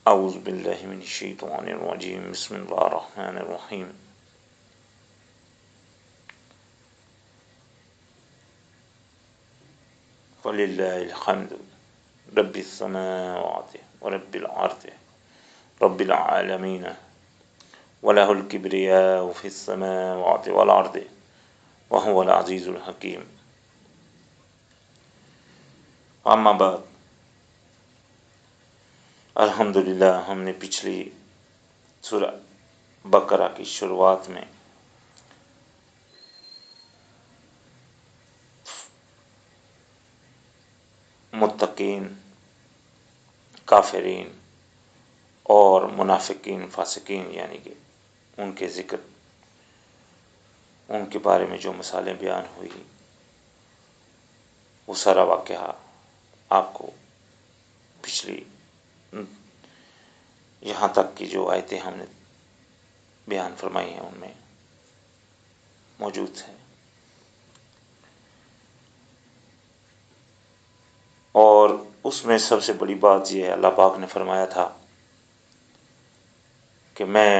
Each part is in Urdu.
اعوذ باللہ من الشیطان الرجیم بسم اللہ الرحمن الرحیم وللہ الحمد رب السماوات ورب الارض رب العالمین وله الكبریاء فی السماوات والارض وهو العزیز الحکیم. اما بعد، الحمدللہ ہم نے پچھلی سورہ بقرہ کی شروعات میں متقین، کافرین اور منافقین، فاسقین یعنی کہ ان کے ذکر، ان کے بارے میں جو مثالیں بیان ہوئی، وہ سارا واقعہ آپ کو پچھلی یہاں تک کی جو آیتیں ہم نے بیان فرمائی ہیں ان میں موجود ہیں. اور اس میں سب سے بڑی بات یہ ہے، اللہ پاک نے فرمایا تھا کہ میں،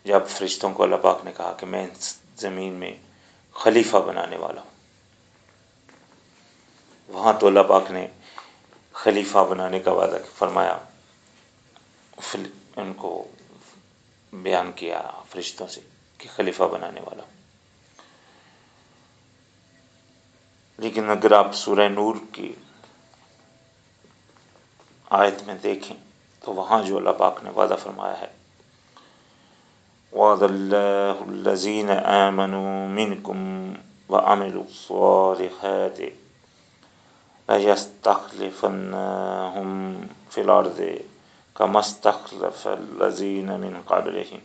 جب فرشتوں کو اللہ پاک نے کہا کہ میں زمین میں خلیفہ بنانے والا ہوں، وہاں تو اللہ پاک نے خلیفہ بنانے کا وعدہ فرمایا، ان کو بیان کیا فرشتوں سے کہ خلیفہ بنانے والا ہوں. لیکن اگر آپ سورہ نور کی آیت میں دیکھیں تو وہاں جو اللہ پاک نے وعدہ فرمایا ہے، وعد اللہ الذین آمنوا منکم وعملوا الصالحات لَيَسْتَخْلِفَنَّهُمْ فِي الْأَرْضِ كَمَا اسْتَخْلَفَ الَّذِينَ مِنْ قَبْلِهِمْ.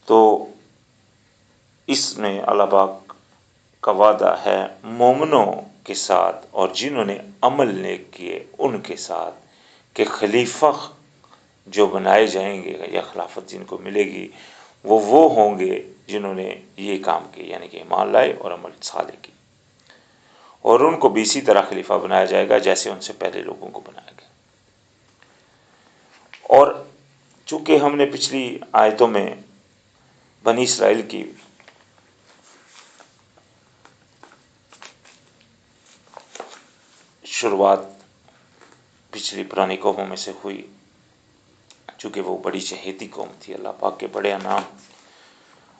تو اس میں اللہ پاک کا وعدہ ہے مومنوں کے ساتھ اور جنہوں نے عمل نیک کیے ان کے ساتھ کہ خلیفہ جو بنائے جائیں گے یا خلافت جن کو ملے گی وہ ہوں گے جنہوں نے یہ کام کیے، یعنی کہ ایمان لائے اور عمل صالح کی، اور ان کو بھی اسی طرح خلیفہ بنایا جائے گا جیسے ان سے پہلے لوگوں کو بنایا گیا. اور چونکہ ہم نے پچھلی آیتوں میں بنی اسرائیل کی شروعات پچھلی پرانی قوموں میں سے ہوئی، چونکہ وہ بڑی چہیتی قوم تھی، اللہ پاک کے بڑے انعام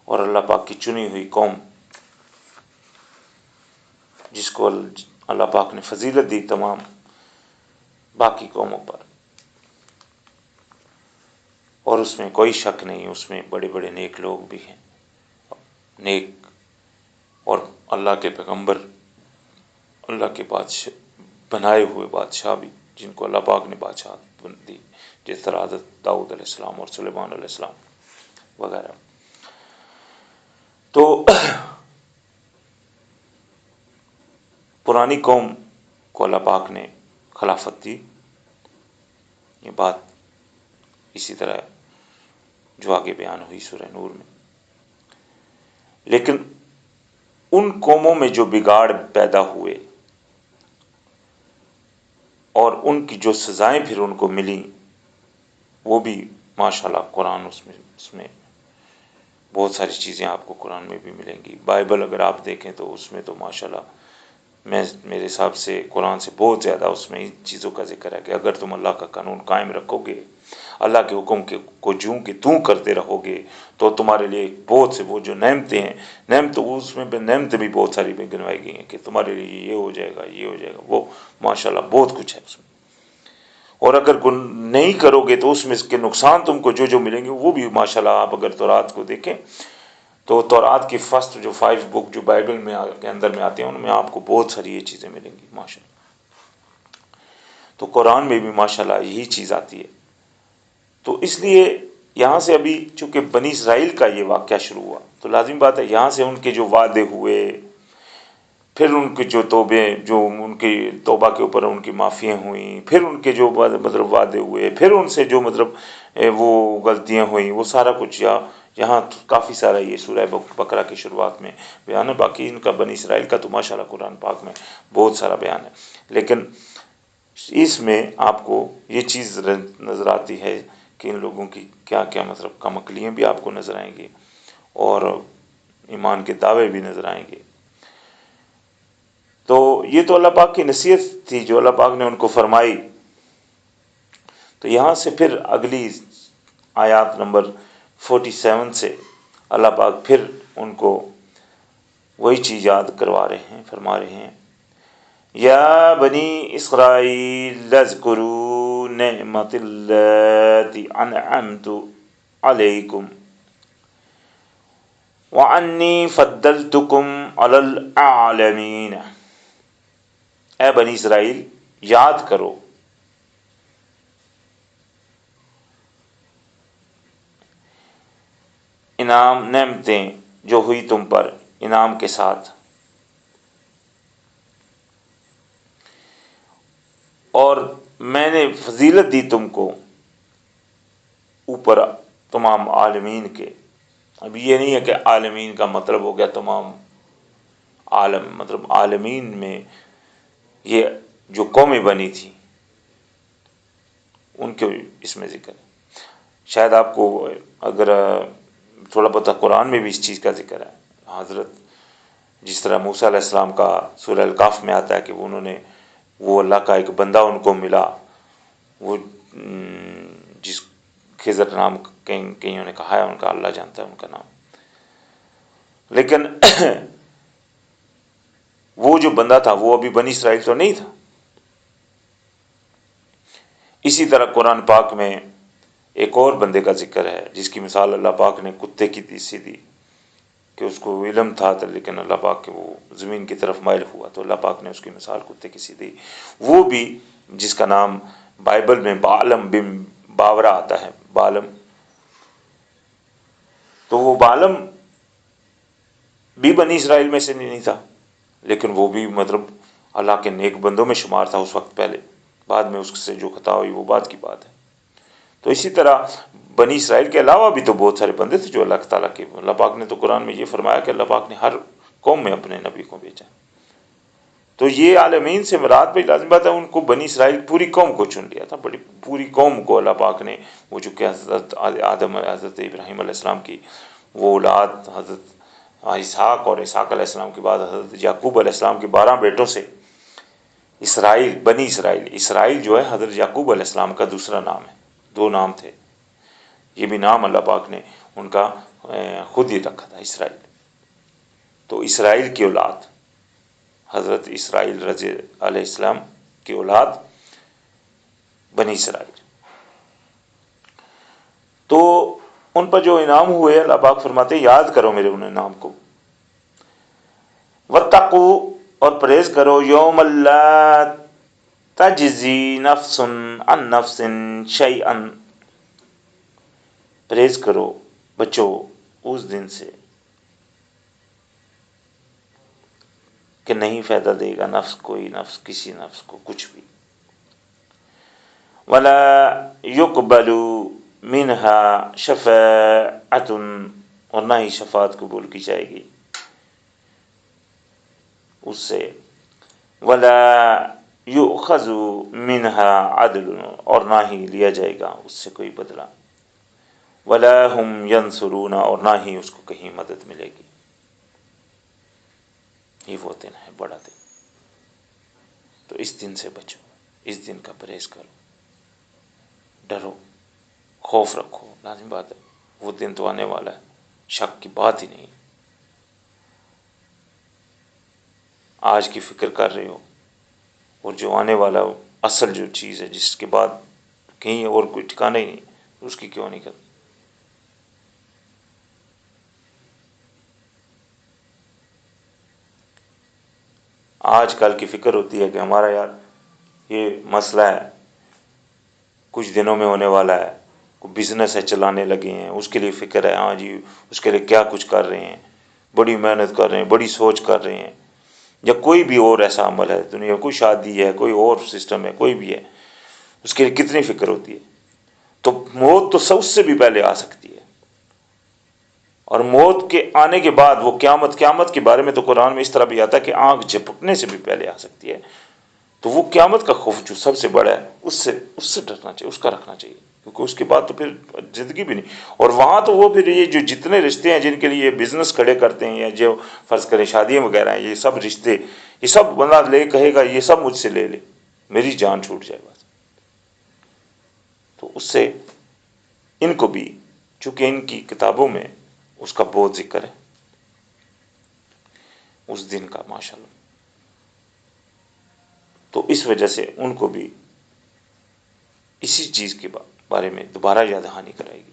اور اللہ پاک کی چنی ہوئی قوم، جس کو اللہ پاک نے فضیلت دی تمام باقی قوموں پر. اور اس میں کوئی شک نہیں، اس میں بڑے بڑے نیک لوگ بھی ہیں، نیک اور اللہ کے پیغمبر، اللہ کے بادشاہ بنائے ہوئے بادشاہ بھی، جن کو اللہ پاک نے بادشاہت دی، جس طرح حضرت داؤد علیہ السلام اور سلیمان علیہ السلام وغیرہ. تو پرانی قوم کو اللہ پاک نے خلافت دی، یہ بات اسی طرح جو آگے بیان ہوئی سورہ نور میں. لیکن ان قوموں میں جو بگاڑ پیدا ہوئے اور ان کی جو سزائیں پھر ان کو ملیں، وہ بھی ماشاءاللہ قرآن اس میں بہت ساری چیزیں آپ کو قرآن میں بھی ملیں گی. بائبل اگر آپ دیکھیں تو اس میں تو ماشاءاللہ میرے حساب سے قرآن سے بہت زیادہ اس میں ان چیزوں کا ذکر ہے کہ اگر تم اللہ کا قانون قائم رکھو گے، اللہ کے حکم کو جوں کہ توں کرتے رہو گے، تو تمہارے لیے بہت سے وہ جو نعمتیں ہیں، نعمت اس میں نعمتیں بھی بہت ساری گنوائی گئی ہیں کہ تمہارے لیے یہ ہو جائے گا، یہ ہو جائے گا، وہ ماشاءاللہ بہت کچھ ہے اس میں. اور اگر نہیں کرو گے تو اس میں اس کے نقصان تم کو جو ملیں گے وہ بھی ماشاءاللہ. آپ اگر تورات کو دیکھیں تو تورات کی فرسٹ جو 5 بک جو بائبل میں کے اندر میں آتے ہیں، ان میں آپ کو بہت ساری یہ چیزیں ملیں گی ماشاءاللہ. تو قرآن میں بھی ماشاءاللہ یہی چیز آتی ہے. تو اس لیے یہاں سے ابھی چونکہ بنی اسرائیل کا یہ واقعہ شروع ہوا تو لازم بات ہے یہاں سے ان کے جو وعدے ہوئے، پھر ان کے جو توبے، جو ان کی توبہ کے اوپر ان کی معافیاں ہوئیں، پھر ان کے جو مطلب وعدے ہوئے، پھر ان سے جو مطلب وہ غلطیاں ہوئیں، وہ سارا کچھ یہاں کافی سارا یہ سورہ بقرہ کی شروعات میں بیان ہے. باقی ان کا بنی اسرائیل کا تو ماشاءاللہ قرآن پاک میں بہت سارا بیان ہے. لیکن اس میں آپ کو یہ چیز نظر آتی ہے کہ ان لوگوں کی کیا کیا مطلب کم عقلیاں بھی آپ کو نظر آئیں گی اور ایمان کے دعوے بھی نظر آئیں گے. تو یہ تو اللہ پاک کی نصیحت تھی جو اللہ پاک نے ان کو فرمائی. تو یہاں سے پھر اگلی آیات نمبر 47 سے اللہ پاک پھر ان کو وہی چیز یاد کروا رہے ہیں، فرما رہے ہیں یا بنی اسرائیل اذکروا نعمت التی انعمت علیکم وانی فضلتکم علی العالمین. اے بنی اسرائیل یاد کرو انعام نعمتیں جو ہوئی تم پر انعام کے ساتھ، اور میں نے فضیلت دی تم کو اوپر تمام عالمین کے. اب یہ نہیں ہے کہ عالمین کا مطلب ہو گیا تمام عالم، مطلب عالمین میں یہ جو قومیں بنی تھی ان کے اس میں ذکر ہے. شاید آپ کو اگر تھوڑا بہت قرآن میں بھی اس چیز کا ذکر ہے. حضرت جس طرح موسیٰ علیہ السلام کا سورہ الکاف میں آتا ہے کہ انہوں نے وہ اللہ کا ایک بندہ ان کو ملا، وہ جس خضر نام کئیوں نے کہا ہے، ان کا اللہ جانتا ہے ان کا نام، لیکن وہ جو بندہ تھا وہ ابھی بنی اسرائیل تو نہیں تھا. اسی طرح قرآن پاک میں ایک اور بندے کا ذکر ہے جس کی مثال اللہ پاک نے کتے کی سی دی کہ اس کو علم تھا لیکن اللہ پاک کے وہ زمین کی طرف مائل ہوا تو اللہ پاک نے اس کی مثال کتے کی سی دی. وہ بھی جس کا نام بائبل میں بالم بن باورا آتا ہے، بالم. تو وہ بالم بھی بنی اسرائیل میں سے نہیں تھا، لیکن وہ بھی مطلب اللہ کے نیک بندوں میں شمار تھا اس وقت پہلے. بعد میں اس سے جو خطا ہوئی وہ بات کی بات ہے. تو اسی طرح بنی اسرائیل کے علاوہ بھی تو بہت سارے بندے تھے جو اللہ تعالیٰ کے، اللہ پاک نے تو قرآن میں یہ فرمایا کہ اللہ پاک نے ہر قوم میں اپنے نبی کو بھیجا. تو یہ عالمین سے مراد بھی لازم بات ہے، ان کو بنی اسرائیل پوری قوم کو چن لیا تھا، بڑی پوری قوم کو اللہ پاک نے، وہ جو کہ حضرت آدم، حضرت ابراہیم علیہ السلام کی وہ اولاد، حضرت اسحاق، اور اسحاق علیہ السلام کے بعد حضرت یعقوب علیہ السلام کے 12 بیٹوں سے اسرائیل، بنی اسرائیل. اسرائیل جو ہے حضرت یعقوب علیہ السلام کا دوسرا نام ہے، 2 نام تھے. یہ بھی نام اللہ پاک نے ان کا خود ہی رکھا تھا، اسرائیل. تو اسرائیل کی اولاد، حضرت اسرائیل رضی علیہ السلام کی اولاد بنی اسرائیل. تو ان پر جو انعام ہوئے اللہ پاک فرماتے یاد کرو میرے ان انعام کو. واتقوا، اور پرہیز کرو، یوم لا تجزی نفس عن نفس شیئا، پرہیز کرو بچو اس دن سے کہ نہیں فائدہ دے گا نفس، کوئی نفس کسی نفس کو کچھ بھی. ولا يقبل منها شفاعۃ، اور نہ ہی شفاعت قبول کی جائے گی اس سے. ولا یؤخذ منها عدل، اور نہ ہی لیا جائے گا اس سے کوئی بدلہ. ولا هم ينصرون، اور نہ ہی اس کو کہیں مدد ملے گی. یہ وہ دن ہے، بڑا دن. تو اس دن سے بچو، اس دن کا پرہیز کرو، ڈرو، خوف رکھو. لازم بات ہے، وہ دن تو آنے والا ہے، شک کی بات ہی نہیں. آج کی فکر کر رہے ہو، اور جو آنے والا اصل جو چیز ہے جس کے بعد کہیں اور کوئی ٹھکانا ہی نہیں، اس کی کیوں نہیں کرتے؟ آج کل کی فکر ہوتی ہے کہ ہمارا یار یہ مسئلہ ہے، کچھ دنوں میں ہونے والا ہے، کوئی بزنس ہے چلانے لگے ہیں، اس کے لیے فکر ہے، ہاں جی اس کے لیے کیا کچھ کر رہے ہیں، بڑی محنت کر رہے ہیں، بڑی سوچ کر رہے ہیں. یا کوئی بھی اور ایسا عمل ہے دنیا میں، کوئی شادی ہے، کوئی اور سسٹم ہے، کوئی بھی ہے، اس کے لیے کتنی فکر ہوتی ہے. تو موت تو سب سے بھی پہلے آ سکتی ہے، اور موت کے آنے کے بعد وہ قیامت کے بارے میں تو قرآن میں اس طرح بھی آتا ہے کہ آنکھ جھپکنے سے بھی پہلے آ سکتی ہے. تو وہ قیامت کا خوف جو سب سے بڑا ہے اس سے ڈرنا چاہیے، اس کا رکھنا چاہیے، کیونکہ اس کے بعد تو پھر زندگی بھی نہیں۔ اور وہاں تو وہ پھر یہ جو جتنے رشتے ہیں جن کے لیے بزنس کھڑے کرتے ہیں، یا جو فرض کریں شادیاں وغیرہ ہیں، یہ سب رشتے، یہ سب بندہ لے کہے گا یہ سب مجھ سے لے لے، میری جان چھوٹ جائے بس۔ تو اس سے ان کو بھی، چونکہ ان کی کتابوں میں اس کا بہت ذکر ہے اس دن کا، ماشاءاللہ، تو اس وجہ سے ان کو بھی اسی چیز کے بارے میں دوبارہ یاد دہانی کرائے گی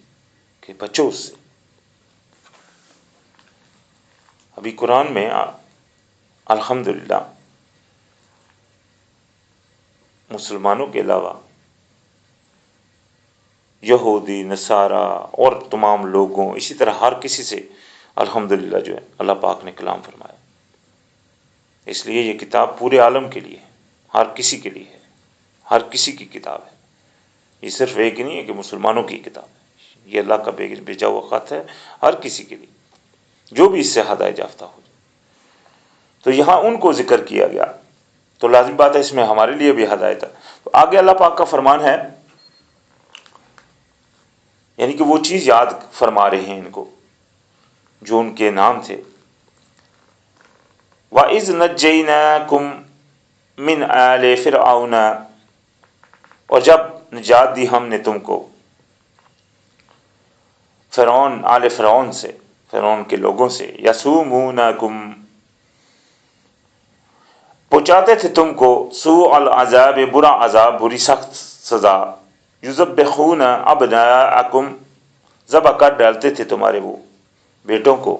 کہ بچو اس سے۔ ابھی قرآن میں الحمدللہ مسلمانوں کے علاوہ یہودی، نصارہ اور تمام لوگوں، اسی طرح ہر کسی سے الحمدللہ جو ہے اللہ پاک نے کلام فرمایا۔ اس لیے یہ کتاب پورے عالم کے لیے ہے، ہر کسی کے لیے ہے، ہر کسی کی کتاب ہے۔ یہ صرف ایک ہی نہیں ہے کہ مسلمانوں کی کتاب ہے، یہ اللہ کا بھیجا ہوا خط ہے ہر کسی کے لیے جو بھی اس سے ہدایت یافتہ ہو۔ تو یہاں ان کو ذکر کیا گیا، تو لازم بات ہے اس میں ہمارے لیے بھی ہدایت ہے۔ تو آگے اللہ پاک کا فرمان ہے، یعنی کہ وہ چیز یاد فرما رہے ہیں ان کو جو ان کے نام تھے۔ وَإِذْ نَجَّيْنَاكُمْ مِنْ آلِ فِرْعَوْنَ، اور جب نجات دی ہم نے تم کو فرعون، آل فرعون سے، فرعون کے لوگوں سے، یسومونکم، پہنچاتے تھے تم کو، سوء العذاب، برا عذاب، بری سخت سزا، یذبحون ابناءکم، ذبح کر ڈالتے تھے تمہارے وہ بیٹوں کو،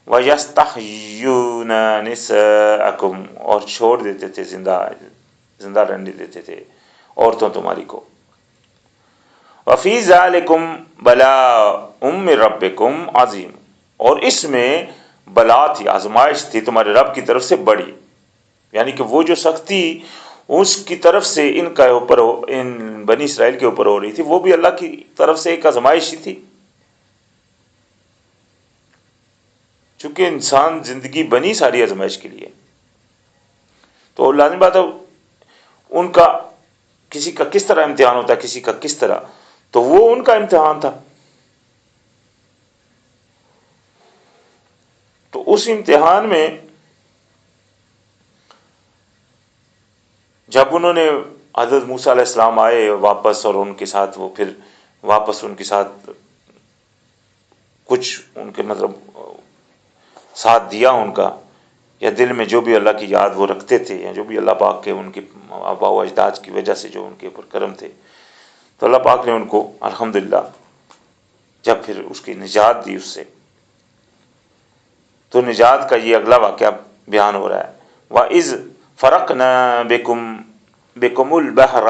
وَيَسْتَحْيُونَ نِسَاءَکم، اور چھوڑ دیتے تھے زندہ رہنے دیتے تھے عورتوں تمہاری کو۔ وَفِي ذَلِكُمْ بَلَاءٌ مِّن رَبِّكُمْ عَظِيمٌ، اور اس میں بلا تھی، آزمائش تھی تمہارے رب کی طرف سے بڑی، یعنی کہ وہ جو سختی اس کی طرف سے ان کا اوپر، ان بنی اسرائیل کے اوپر ہو رہی تھی، وہ بھی اللہ کی طرف سے ایک آزمائش ہی تھی۔ چونکہ انسان زندگی بنی ساری آزمائش کے لیے، تو لازم بات ہے ان کا کسی کا کس طرح امتحان ہوتا ہے، کسی کا کس طرح، تو وہ ان کا امتحان تھا۔ تو اس امتحان میں جب انہوں نے حضرت موسیٰ علیہ السلام آئے واپس، اور ان کے ساتھ وہ پھر واپس ان کے ساتھ کچھ ان کے مطلب ساتھ دیا ان کا، یا دل میں جو بھی اللہ کی یاد وہ رکھتے تھے، یا جو بھی اللہ پاک کے ان کے آباء و اجداد کی وجہ سے جو ان کے اوپر کرم تھے، تو اللہ پاک نے ان کو الحمدللہ جب پھر اس کی نجات دی اس سے، تو نجات کا یہ اگلا واقعہ بیان ہو رہا ہے۔ وَإِذْ فَرَقْنَا بِكُمُ الْبَحْرَ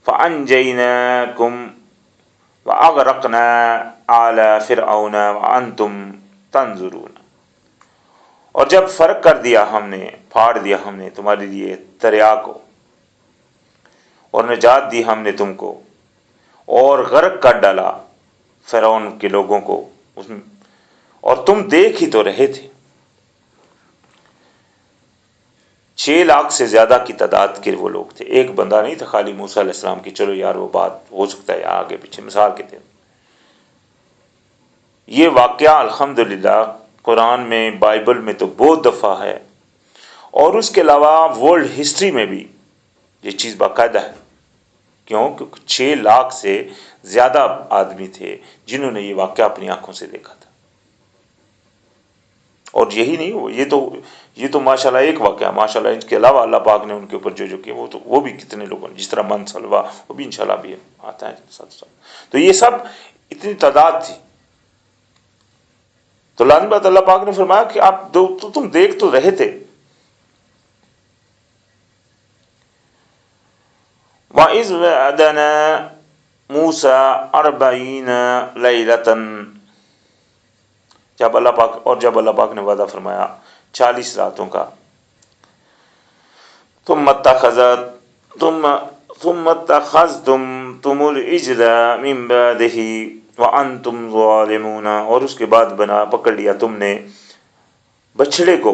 فَأَنْجَيْنَاكُمْ وَأَغْرَقْنَا آلَ فِرْعَوْنَ وَأَنْتُمْ تَنْظُرُونَ، اور جب فرق کر دیا ہم نے، پھاڑ دیا ہم نے تمہارے لیے دریا کو، اور نجات دی ہم نے تم کو، اور غرق کر ڈالا فرعون کے لوگوں کو اس میں، اور تم دیکھ ہی تو رہے تھے۔ 6 لاکھ سے زیادہ کی تعداد کے وہ لوگ تھے، ایک بندہ نہیں تھا خالی موسیٰ علیہ السلام کی، چلو یار وہ بات ہو سکتا ہے آگے پیچھے مثال کے تھے۔ یہ واقعہ الحمدللہ قرآن میں، بائبل میں تو بہت دفعہ ہے، اور اس کے علاوہ ورلڈ ہسٹری میں بھی یہ چیز باقاعدہ ہے۔ کیوں؟ کیونکہ 6 لاکھ سے زیادہ آدمی تھے جنہوں نے یہ واقعہ اپنی آنکھوں سے دیکھا تھا۔ اور یہی نہیں، یہ تو ماشاءاللہ ایک واقعہ، ماشاءاللہ اس کے علاوہ اللہ پاک نے ان کے اوپر جو کیا وہ بھی کتنے لوگوں نے، جس طرح من سلوا، وہ بھی انشاءاللہ بھی آتا ہے ساتھ ساتھ۔ تو یہ سب اتنی تعداد تھی، تو لازم بات اللہ پاک نے فرمایا کہ آپ تو تم دیکھ تو رہے تھے۔ وَإِذْ وَعَدْنَا مُوسَىٰ 40 لَيْلَةً، جب اللہ پاک نے وعدہ فرمایا 40 راتوں کا، ثُمَّ اتَّخَذْتُمُ الْعِجْلَ مِن بَعْدِهِ وَأَنْتُمْ ظَالِمُونَ، اور اس کے بعد پکڑ لیا تم نے بچڑے کو،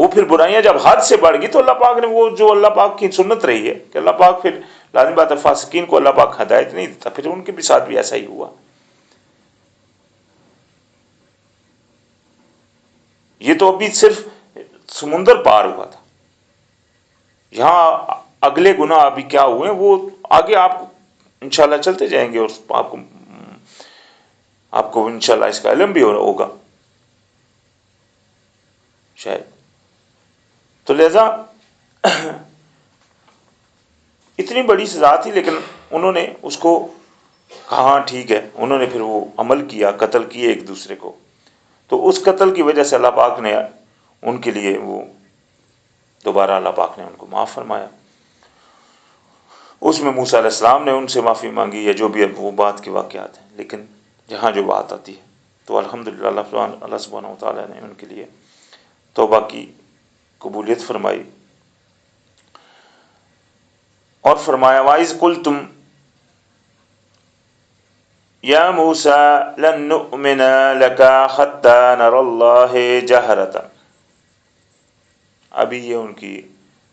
وہ پھر برائیاں جب حد سے بڑھ گئی تو اللہ پاک نے وہ جو اللہ پاک کی سنت رہی ہے کہ اللہ پاک پھر لازمی بات ہے فاسقین کو اللہ پاک ہدایت نہیں دیتا، پھر ان کے بھی ساتھ بھی ایسا ہی ہوا. یہ تو ابھی صرف سمندر پار ہوا تھا، یہاں اگلے گناہ ابھی کیا ہوئے وہ آگے آپ انشاءاللہ چلتے جائیں گے اور آپ کو انشاءاللہ اس کا علم بھی ہوگا شاید. تو لہذا اتنی بڑی سزا تھی لیکن انہوں نے اس کو کہا ہاں ٹھیک ہے، انہوں نے پھر وہ عمل کیا، قتل کیے ایک دوسرے کو. تو اس قتل کی وجہ سے اللہ پاک نے ان کے لیے وہ دوبارہ اللہ پاک نے ان کو معاف فرمایا. اس میں موسیٰ علیہ السلام نے ان سے معافی مانگی یا جو بھی وہ بات کے واقعات ہیں. لیکن جہاں جو بات آتی ہے تو الحمدللہ اللہ سبحانہ و تعالیٰ نے ان کے لیے توبہ کی قبولیت فرمائی اور فرمایا وَإِذْ قُلْتُمْ يَا مُوسَىٰ لَن نُّؤْمِنَ لَكَ حَتَّىٰ نَرَى اللَّهَ جَهْرَةً. ابھی یہ ان کی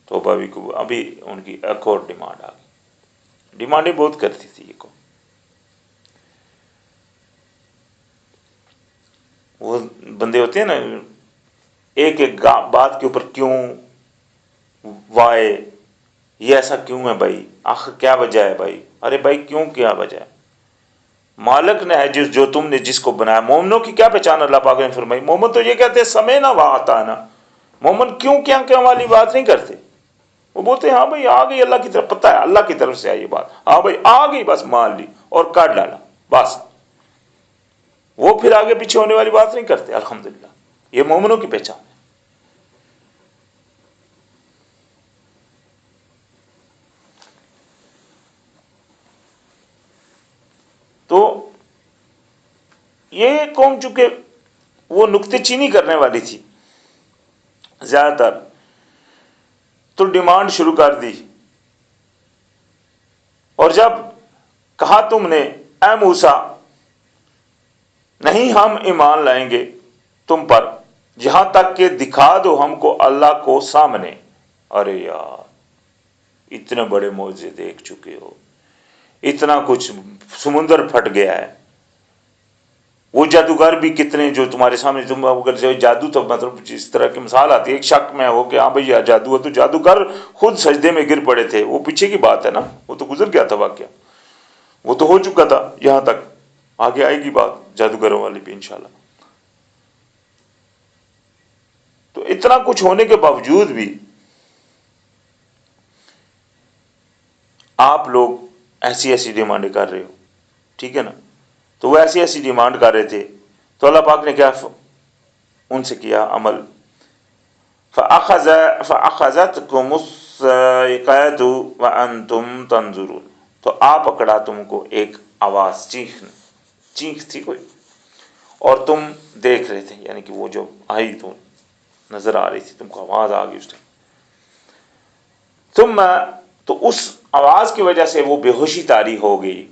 توبہ بھی ابھی ان کی ایک اور ڈیمانڈ آ گئی. ڈیمانڈیں بہت کرتی تھی یہ کو. وہ بندے ہوتے ہیں نا ایک ایک بات کے اوپر کیوں، وائے، یہ ایسا کیوں ہے بھائی، آخر کیا وجہ ہے بھائی، ارے بھائی کیوں، کیا وجہ ہے. مالک نے ہے جو تم نے جس کو بنایا. مومنوں کی کیا پہچان اللہ پاک نے فرمائی. مومن تو یہ کہتے ہیں سمعنا وأطعنا. مومن کیوں کیا والی بات نہیں کرتے. وہ بولتے ہیں ہاں بھائی آ گئی اللہ کی طرف، پتہ ہے اللہ کی طرف سے آئی یہ بات، ہاں بھائی آ گئی بس مان لی اور کاٹ ڈالا بس. وہ پھر آگے پیچھے ہونے والی بات نہیں کرتے. الحمدللہ یہ مومنوں کی پہچان ہے. تو یہ قوم چونکہ وہ نکتے چینی کرنے والی تھی زیادہ تر، تو ڈیمانڈ شروع کر دی. اور جب کہا تم نے اے موسیٰ نہیں ہم ایمان لائیں گے تم پر جہاں تک کہ دکھا دو ہم کو اللہ کو سامنے. ارے یار اتنے بڑے معجزے دیکھ چکے ہو، اتنا کچھ، سمندر پھٹ گیا ہے، وہ جادوگر بھی کتنے جو تمہارے سامنے، تم اگر جادو تو مطلب جس طرح کی مثال آتی ہے ایک شک میں ہو کہ ہاں بھئی جادو ہے، تو جادوگر خود سجدے میں گر پڑے تھے. وہ پیچھے کی بات ہے نا، وہ تو گزر گیا تھا واقعہ، وہ تو ہو چکا تھا. یہاں تک آگے آئے گی بات جادوگروں والی بھی انشاءاللہ. تو اتنا کچھ ہونے کے باوجود بھی آپ لوگ ایسی ایسی ڈیمانڈیں کر رہے ہو، ٹھیک ہے نا. تو وہ ایسی ایسی ڈیمانڈ کر رہے تھے تو اللہ پاک نے کیا ان سے کیا عمل. فَأَخَذَتْكُمُ الصَّاعِقَةُ وَأَنْتُمْ تَنظُرُونَ. تو آپ پکڑا تم کو ایک آواز، چیخ تھی کوئی، اور تم دیکھ رہے تھے، یعنی کہ وہ جو آئی تو نظر آ رہی تھی تم کو، آواز آ گئی اس ٹائم. ثم، تو اس آواز کی وجہ سے وہ بے ہوشی طاری ہو گئی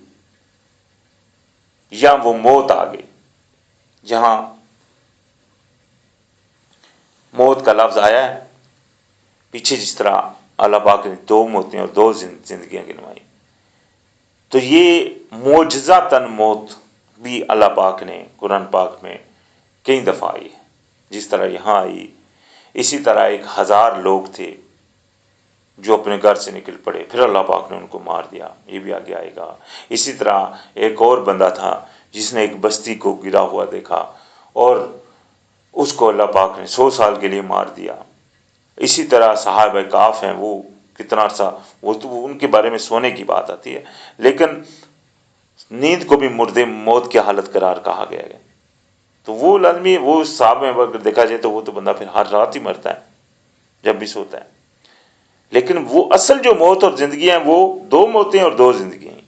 یا وہ موت آ گئی. جہاں موت کا لفظ آیا ہے پیچھے جس طرح اللہ پاک نے دو موتیں اور دو زندگیاں گنوائی، تو یہ معجزاتاً موت بھی اللہ پاک نے قرآن پاک میں کئی دفعہ آئی ہے. جس طرح یہاں آئی، اسی طرح 1000 لوگ تھے جو اپنے گھر سے نکل پڑے، پھر اللہ پاک نے ان کو مار دیا، یہ بھی آگے آئے گا. اسی طرح ایک اور بندہ تھا جس نے ایک بستی کو گرا ہوا دیکھا اور اس کو اللہ پاک نے 100 سال کے لیے مار دیا. اسی طرح صحابہ کہف ہیں، وہ کتنا عرصہ، وہ تو ان کے بارے میں سونے کی بات آتی ہے، لیکن نیند کو بھی مردے موت کی حالت قرار کہا گیا ہے. تو وہ لازمی، وہ صحابہ میں اگر دیکھا جائے تو وہ تو بندہ پھر ہر رات ہی مرتا ہے جب بھی سوتا ہے. لیکن وہ اصل جو موت اور زندگی ہیں وہ 2 موتیں اور 2 زندگی ہیں.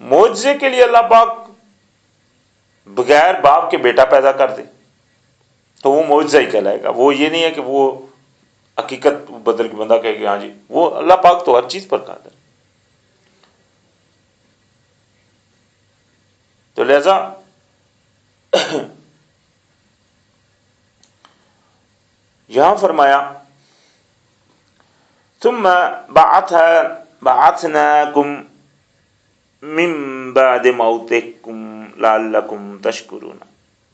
معجزے کے لیے اللہ پاک بغیر باپ کے بیٹا پیدا کر دے تو وہ معجزہ ہی کہلائے گا. وہ یہ نہیں ہے کہ وہ حقیقت بدل کے بندہ کہے کہ ہاں جی، وہ اللہ پاک تو ہر چیز پر قادر. تو لہذا یہاں فرمایا ثم بعثناکم من بعد موتکم لعلکم تشکرون،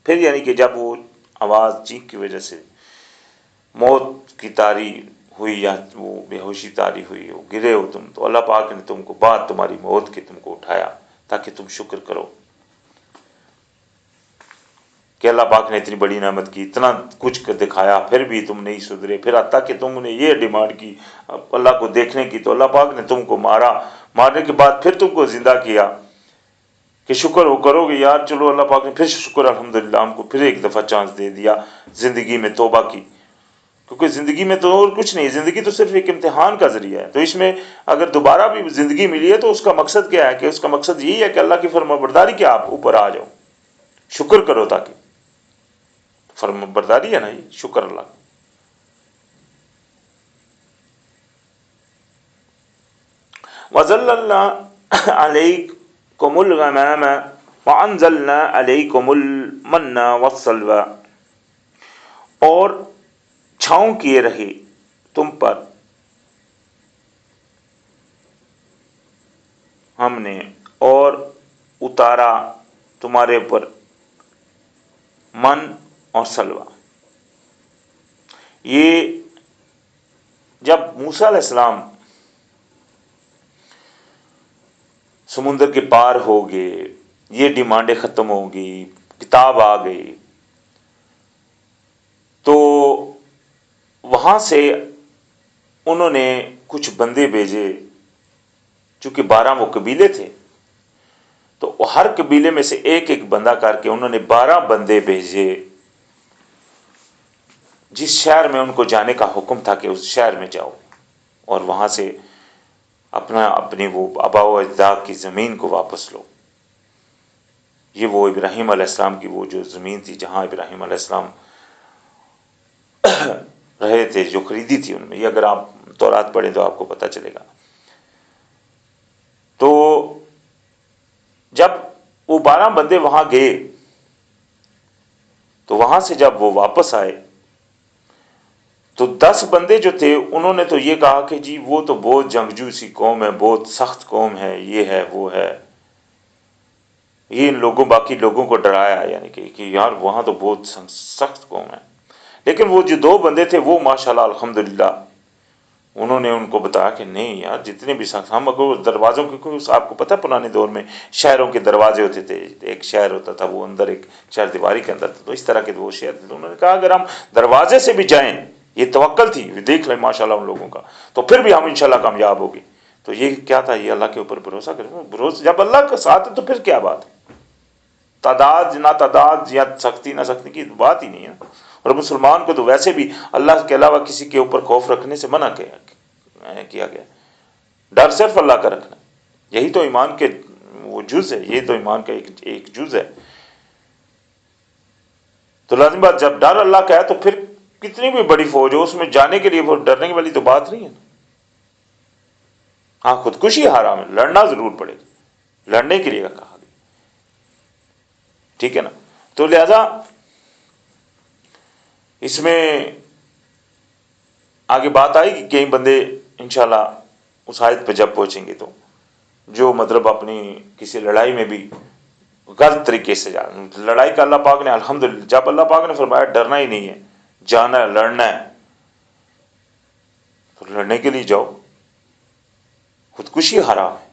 پھر یعنی کہ جب وہ آواز چیخ کی وجہ سے موت کی طاری ہوئی یا وہ بے ہوشی طاری ہوئی، وہ گرے ہو تم، تو اللہ پاک نے تم کو بعد تمہاری موت کے تم کو اٹھایا تاکہ تم شکر کرو کہ اللہ پاک نے اتنی بڑی نعمت کی، اتنا کچھ دکھایا، پھر بھی تم نہیں سدھرے، پھر حتیٰ کہ تم نے یہ ڈیمانڈ کی اللہ کو دیکھنے کی، تو اللہ پاک نے تم کو مارا، مارنے کے بعد پھر تم کو زندہ کیا کہ شکر وہ کرو گے یار، چلو اللہ پاک نے پھر شکر الحمدللہ ہم کو پھر ایک دفعہ چانس دے دیا زندگی میں توبہ کی، کیونکہ زندگی میں تو اور کچھ نہیں، زندگی تو صرف ایک امتحان کا ذریعہ ہے، تو اس میں اگر دوبارہ بھی زندگی ملی ہے تو اس کا مقصد کیا ہے، کہ اس کا مقصد یہی ہے کہ اللہ کی فرما برداری کے آپ اوپر آ جاؤ، شکر کرو، تاکہ فرما برداری ہے نا یہ شکر اللہ کا۔ وَظَلَّلْنَا عَلَيْكُمُ الْغَمَامَ وَأَنزَلْنَا عَلَيْكُمُ الْمَنَّ وَالسَّلْوَىٰ، اور چھاؤں کیے رہے تم پر ہم نے، اور اتارا تمہارے پر من اور سلوہ۔ یہ جب موسیٰ علیہ السلام سمندر کے پار ہو گئے، یہ ڈیمانڈیں ختم ہو گئی، کتاب آ گئی، تو وہاں سے انہوں نے کچھ بندے بھیجے، چونکہ 12 وہ قبیلے تھے، تو ہر قبیلے میں سے ایک ایک بندہ کر کے انہوں نے 12 بندے بھیجے، جس شہر میں ان کو جانے کا حکم تھا کہ اس شہر میں جاؤ اور وہاں سے اپنی وہ آباء و اجداد کی زمین کو واپس لو۔ یہ وہ ابراہیم علیہ السلام کی وہ جو زمین تھی جہاں ابراہیم علیہ السلام رہے تھے، جو خریدی تھی ان میں، یہ اگر آپ تورات پڑھیں تو آپ کو پتہ چلے گا۔ تو جب وہ 12 بندے وہاں گئے تو وہاں سے جب وہ واپس آئے تو 10 بندے جو تھے انہوں نے تو یہ کہا کہ جی وہ تو بہت جنگجو سی قوم ہے، بہت سخت قوم ہے، یہ ہے وہ ہے، یہ ان لوگوں باقی لوگوں کو ڈرایا، یعنی کہ یار وہاں تو بہت سخت قوم ہے۔ لیکن وہ جو 2 بندے تھے وہ ماشاءاللہ الحمدللہ انہوں نے ان کو بتایا کہ نہیں یار جتنے بھی سخت، ہم اگر دروازوں کے، آپ کو پتہ پرانے دور میں شہروں کے دروازے ہوتے تھے، ایک شہر ہوتا تھا وہ اندر ایک چار دیواری کے اندر تھا، تو اس طرح کے وہ شہر تھے، تو انہوں نے کہا اگر ہم دروازے سے بھی جائیں، یہ توکل تھی، دیکھ لیں ماشاءاللہ ان لوگوں کا، تو پھر بھی ہم انشاءاللہ کامیاب ہوگی۔ تو یہ کیا تھا، یہ اللہ کے اوپر بھروسہ کریں، بھروسہ جب اللہ کا ساتھ ہے تو پھر کیا بات ہے، تعداد نہ تعداد یا سختی نہ سختی کی بات ہی نہیں ہے۔ اور مسلمان کو تو ویسے بھی اللہ کے علاوہ کسی کے اوپر خوف رکھنے سے منع کیا گیا، ڈر صرف اللہ کا رکھنا، یہی تو ایمان کے وہ جز ہے، یہی تو ایمان کا ایک جز ہے۔ تو لازم بات جب ڈر اللہ کا ہے تو پھر کتنی بھی بڑی فوج ہو اس میں جانے کے لیے وہ ڈرنے والی تو بات نہیں ہے۔ ہاں خودکشی حرام ہے، لڑنا ضرور پڑے گا، لڑنے کے لیے کہا گیا، ٹھیک ہے نا۔ تو لہذا اس میں آگے بات آئے گی، کئی بندے انشاءاللہ اس آیت پہ جب پہنچیں گے تو جو مطلب اپنی کسی لڑائی میں بھی غلط طریقے سے لڑائی کا اللہ پاک نے الحمدللہ جب اللہ پاک نے فرمایا ڈرنا ہی نہیں ہے، جانا ہے، لڑنا ہے، تو لڑنے کے لیے جاؤ، خودکشی حرام ہے۔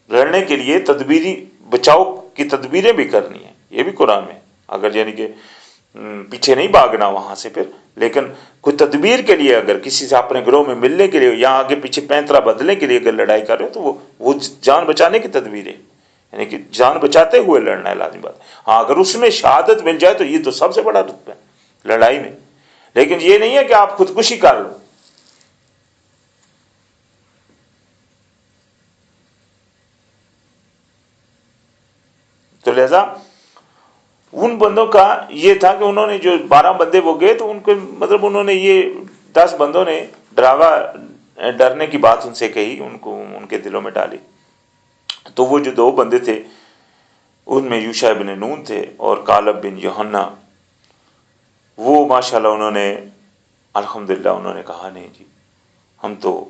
لڑنے کے لیے تدبیری بچاؤ کی تدبیریں بھی کرنی ہیں، یہ بھی قرآن میں، اگر یعنی کہ پیچھے نہیں بھاگنا وہاں سے پھر، لیکن کوئی تدبیر کے لیے اگر کسی سے اپنے گروہ میں ملنے کے لیے یا آگے پیچھے پینترا بدلنے کے لیے اگر لڑائی کر رہے ہو تو وہ جان بچانے کی تدبیر ہے، یعنی کہ جان بچاتے ہوئے لڑنا ہے، لازمی بات۔ ہاں اگر اس میں شہادت مل جائے تو یہ تو سب سے بڑا رتبہ ہے لڑائی میں، لیکن یہ نہیں ہے کہ آپ خودکشی کر لو۔ تو لہذا ان بندوں کا یہ تھا کہ انہوں نے جو 12 بندے وہ گئے تو ان کو مطلب انہوں نے یہ 10 بندوں نے ڈرنے کی بات ان سے کہی، ان کو ان کے دلوں میں ڈالی، تو وہ جو 2 بندے تھے ان میں یوشع ابن نون تھے اور کالب بن یوحنا. وہ ماشاءاللہ انہوں نے الحمدللہ انہوں نے کہا نہیں جی ہم تو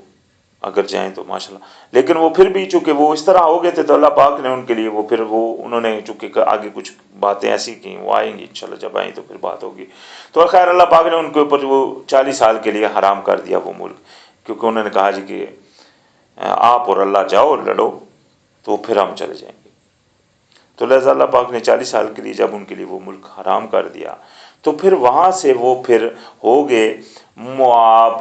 اگر جائیں تو ماشاءاللہ، لیکن وہ پھر بھی چونکہ وہ اس طرح ہو گئے تھے تو اللہ پاک نے ان کے لیے وہ پھر وہ انہوں نے چونکہ آگے کچھ باتیں ایسی کی، وہ آئیں گی انشاءاللہ، جب آئیں تو پھر بات ہوگی. تو خیر اللہ پاک نے ان کے اوپر وہ 40 سال کے لیے حرام کر دیا وہ ملک، کیونکہ انہوں نے کہا جی کہ آپ اور اللہ جاؤ اور لڑو تو پھر ہم چلے جائیں گے. تو لہٰذا اللہ پاک نے 40 سال کے لیے جب ان کے لیے وہ ملک حرام کر دیا تو پھر وہاں سے وہ پھر ہو گئے موآب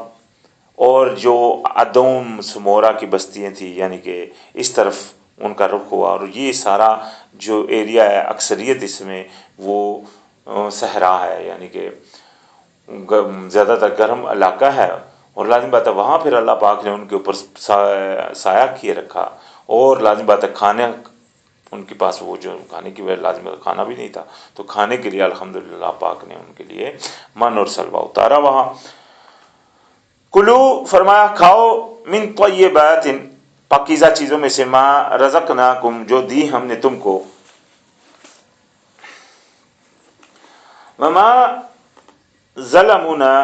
اور جو ادوم سمورا کی بستیاں تھیں، یعنی کہ اس طرف ان کا رخ ہوا. اور یہ سارا جو ایریا ہے اکثریت اس میں وہ صحرا ہے، یعنی کہ زیادہ تر گرم علاقہ ہے. اور لازم بات ہے وہاں پھر اللہ پاک نے ان کے اوپر سایہ کیے رکھا. اور لازم بات ہے کھانے ان کے پاس وہ جو کھانے کی وجہ لازم بات کھانا بھی نہیں تھا، تو کھانے کے لیے الحمدللہ پاک نے ان کے لیے من اور سلوہ اتارا وہاں. کلو فرمایا کھاؤ من طیبات پاکیزہ چیزوں میں سے ما رزقناکم جو دی ہم نے تم کو. وما ظلمونا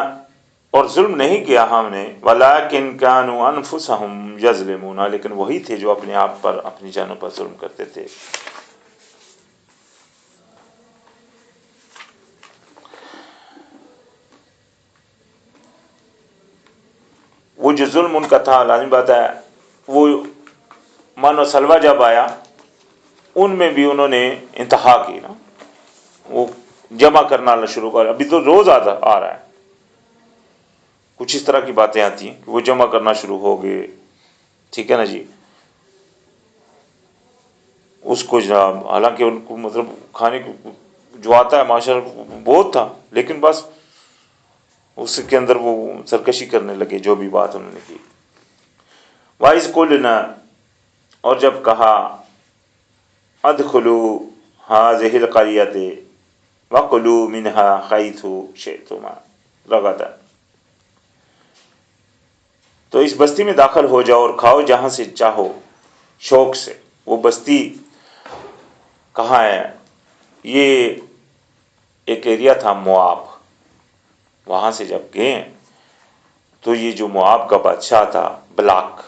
اور ظلم نہیں کیا ہم نے، ولکن کانوا انفسہم یظلمون لیکن وہی تھے جو اپنے آپ پر اپنی جانوں پر ظلم کرتے تھے. وہ جو ظلم ان کا تھا لازم بات ہے وہ من و سلوہ جب آیا ان میں بھی انہوں نے انتہا کی نا، وہ جمع کرنا شروع کر. ابھی تو روز آ رہا ہے کچھ اس طرح کی باتیں آتی ہیں کہ وہ جمع کرنا شروع ہو گئے، ٹھیک ہے نا جی. اس کو جناب حالانکہ ان کو مطلب کھانے جو آتا ہے ماشاءاللہ بہت تھا، لیکن بس اس کے اندر وہ سرکشی کرنے لگے جو بھی بات انہوں نے کی. وَإِذْ قُلْنَا اور جب کہا ادخلوا هذه القرية وَكُلُوا مِنْهَا حَيْثُ شِئْتُمْ رَغَدًا تو اس بستی میں داخل ہو جاؤ اور کھاؤ جہاں سے چاہو شوق سے. وہ بستی کہاں ہے؟ یہ ایک ایریا تھا موآب. وہاں سے جب گئے تو یہ جو موآب کا بادشاہ تھا بلاک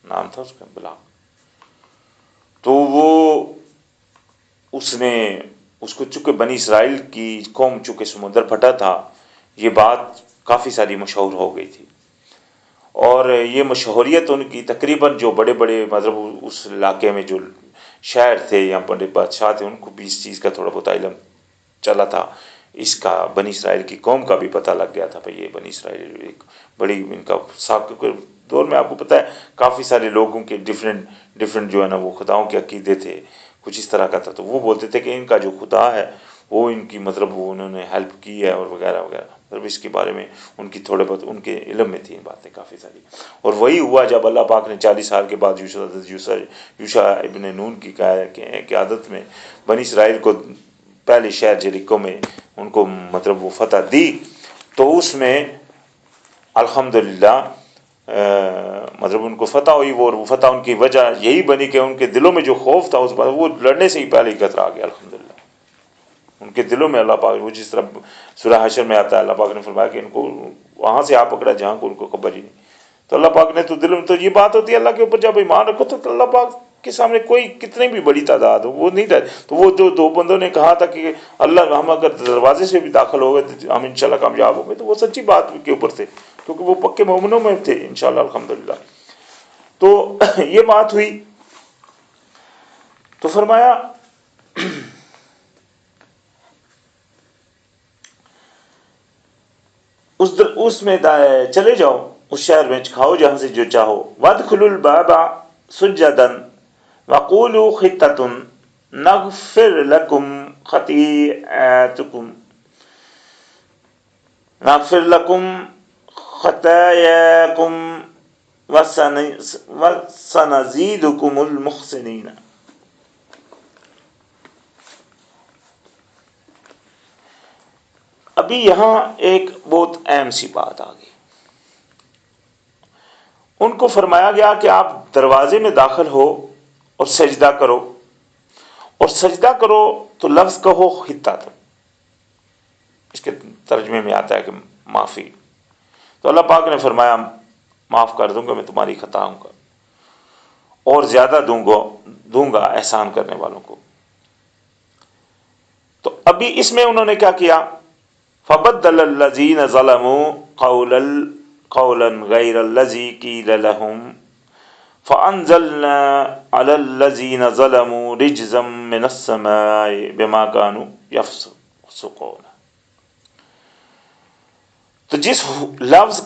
نام تھا اس کا بلاک، تو وہ اس کو چونکہ بنی اسرائیل کی قوم چونکہ سمندر پھٹا تھا یہ بات کافی ساری مشہور ہو گئی تھی. اور یہ مشہوریت ان کی تقریباً جو بڑے بڑے مطلب اس علاقے میں جو شہر تھے یا بڑے بادشاہ تھے ان کو بھی اس چیز کا تھوڑا بہت علم چلا تھا. اس کا بنی اسرائیل کی قوم کا بھی پتہ لگ گیا تھا بھئی یہ بنی اسرائیل ایک بڑی ان کا سابقہ دور میں آپ کو پتہ ہے کافی سارے لوگوں کے ڈفرینٹ جو ہے نا وہ خداؤں کے عقیدے تھے کچھ اس طرح کا تھا. تو وہ بولتے تھے کہ ان کا جو خدا ہے وہ ان کی مطلب وہ انہوں نے ہیلپ کی ہے اور وغیرہ وغیرہ، مطلب اس کے بارے میں ان کی تھوڑے بہت ان کے علم میں تھیں باتیں کافی ساری. اور وہی ہوا جب اللہ پاک نے 40 سال کے بعد یوشع ابن نون کی قیادت میں بنی اسرائیل کو پہلے شہر جریکو میں ان کو مطلب وہ فتح دی. تو اس میں الحمدللہ مطلب ان کو فتح ہوئی. وہ فتح ان کی وجہ یہی بنی کہ ان کے دلوں میں جو خوف تھا اس بات وہ لڑنے سے ہی پہلے ہی کترا گیا. الحمدللہ ان کے دلوں میں اللہ پاک وہ جس طرح سورہ حشر میں آتا ہے اللہ پاک نے فرمایا کہ ان کو وہاں سے آپ پکڑا جہاں کو ان کو خبر ہی نہیں. تو اللہ پاک نے تو دلوں میں تو یہ بات ہوتی ہے اللہ کے اوپر جب ایمان رکھو تو اللہ پاک کے سامنے کوئی کتنی بھی بڑی تعداد ہو وہ نہیں رہتی. تو وہ جو دو بندوں نے کہا تھا کہ اللہ ہم اگر دروازے سے بھی داخل ہو گئے تو ہم انشاءاللہ کامیاب ہو گئے، تو وہ سچی بات کے اوپر تھے کیونکہ وہ پکے مومنوں میں تھے انشاءاللہ الحمدللہ. تو یہ بات ہوئی تو فرمایا اس میں چلے جاؤ اس شہر میں کھاؤ جہاں سے جو چاہو. وَادْخُلُوا الْبَابَ سُجَّدًا وَقُولُوا حِطَّةٌ نَغْفِرْ لَكُمْ خَطَايَاكُمْ وَسَنَزِيدُكُمُ الْمُحْسِنِينَ. ابھی یہاں ایک بہت اہم سی بات آ گئی. ان کو فرمایا گیا کہ آپ دروازے میں داخل ہو اور سجدہ کرو اور سجدہ کرو تو لفظ کہو حتہ تم، اس کے ترجمے میں آتا ہے کہ معافی. تو اللہ پاک نے فرمایا معاف کر دوں گا میں تمہاری خطاؤں کا، اور زیادہ دوں گا احسان کرنے والوں کو. تو ابھی اس میں انہوں نے کیا کیا؟ فبدل الذین ظلموا قولا غیر الذی قیل لهم فانزلنا علی الذین ظلموا رجزا من السماء بما كانوا یفسقون. تو جس لفظ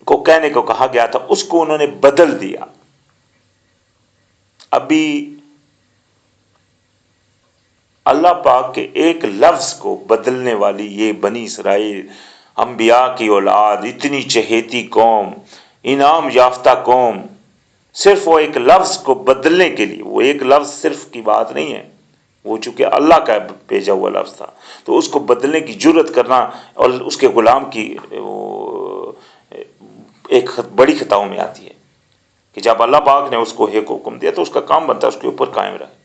کو کہنے کو کہا گیا تھا اس کو انہوں نے بدل دیا. ابھی اللہ پاک کے ایک لفظ کو بدلنے والی یہ بنی اسرائیل، انبیاء کی اولاد، اتنی چہیتی قوم، انعام یافتہ قوم، صرف وہ ایک لفظ کو بدلنے کے لیے، وہ ایک لفظ صرف کی بات نہیں ہے، وہ چونکہ اللہ کا بھیجا ہوا لفظ تھا تو اس کو بدلنے کی جرت کرنا اور اس کے غلام کی ایک بڑی خطاؤں میں آتی ہے کہ جب اللہ پاک نے اس کو ایک حکم دیا تو اس کا کام بنتا ہے اس کے اوپر قائم رہے.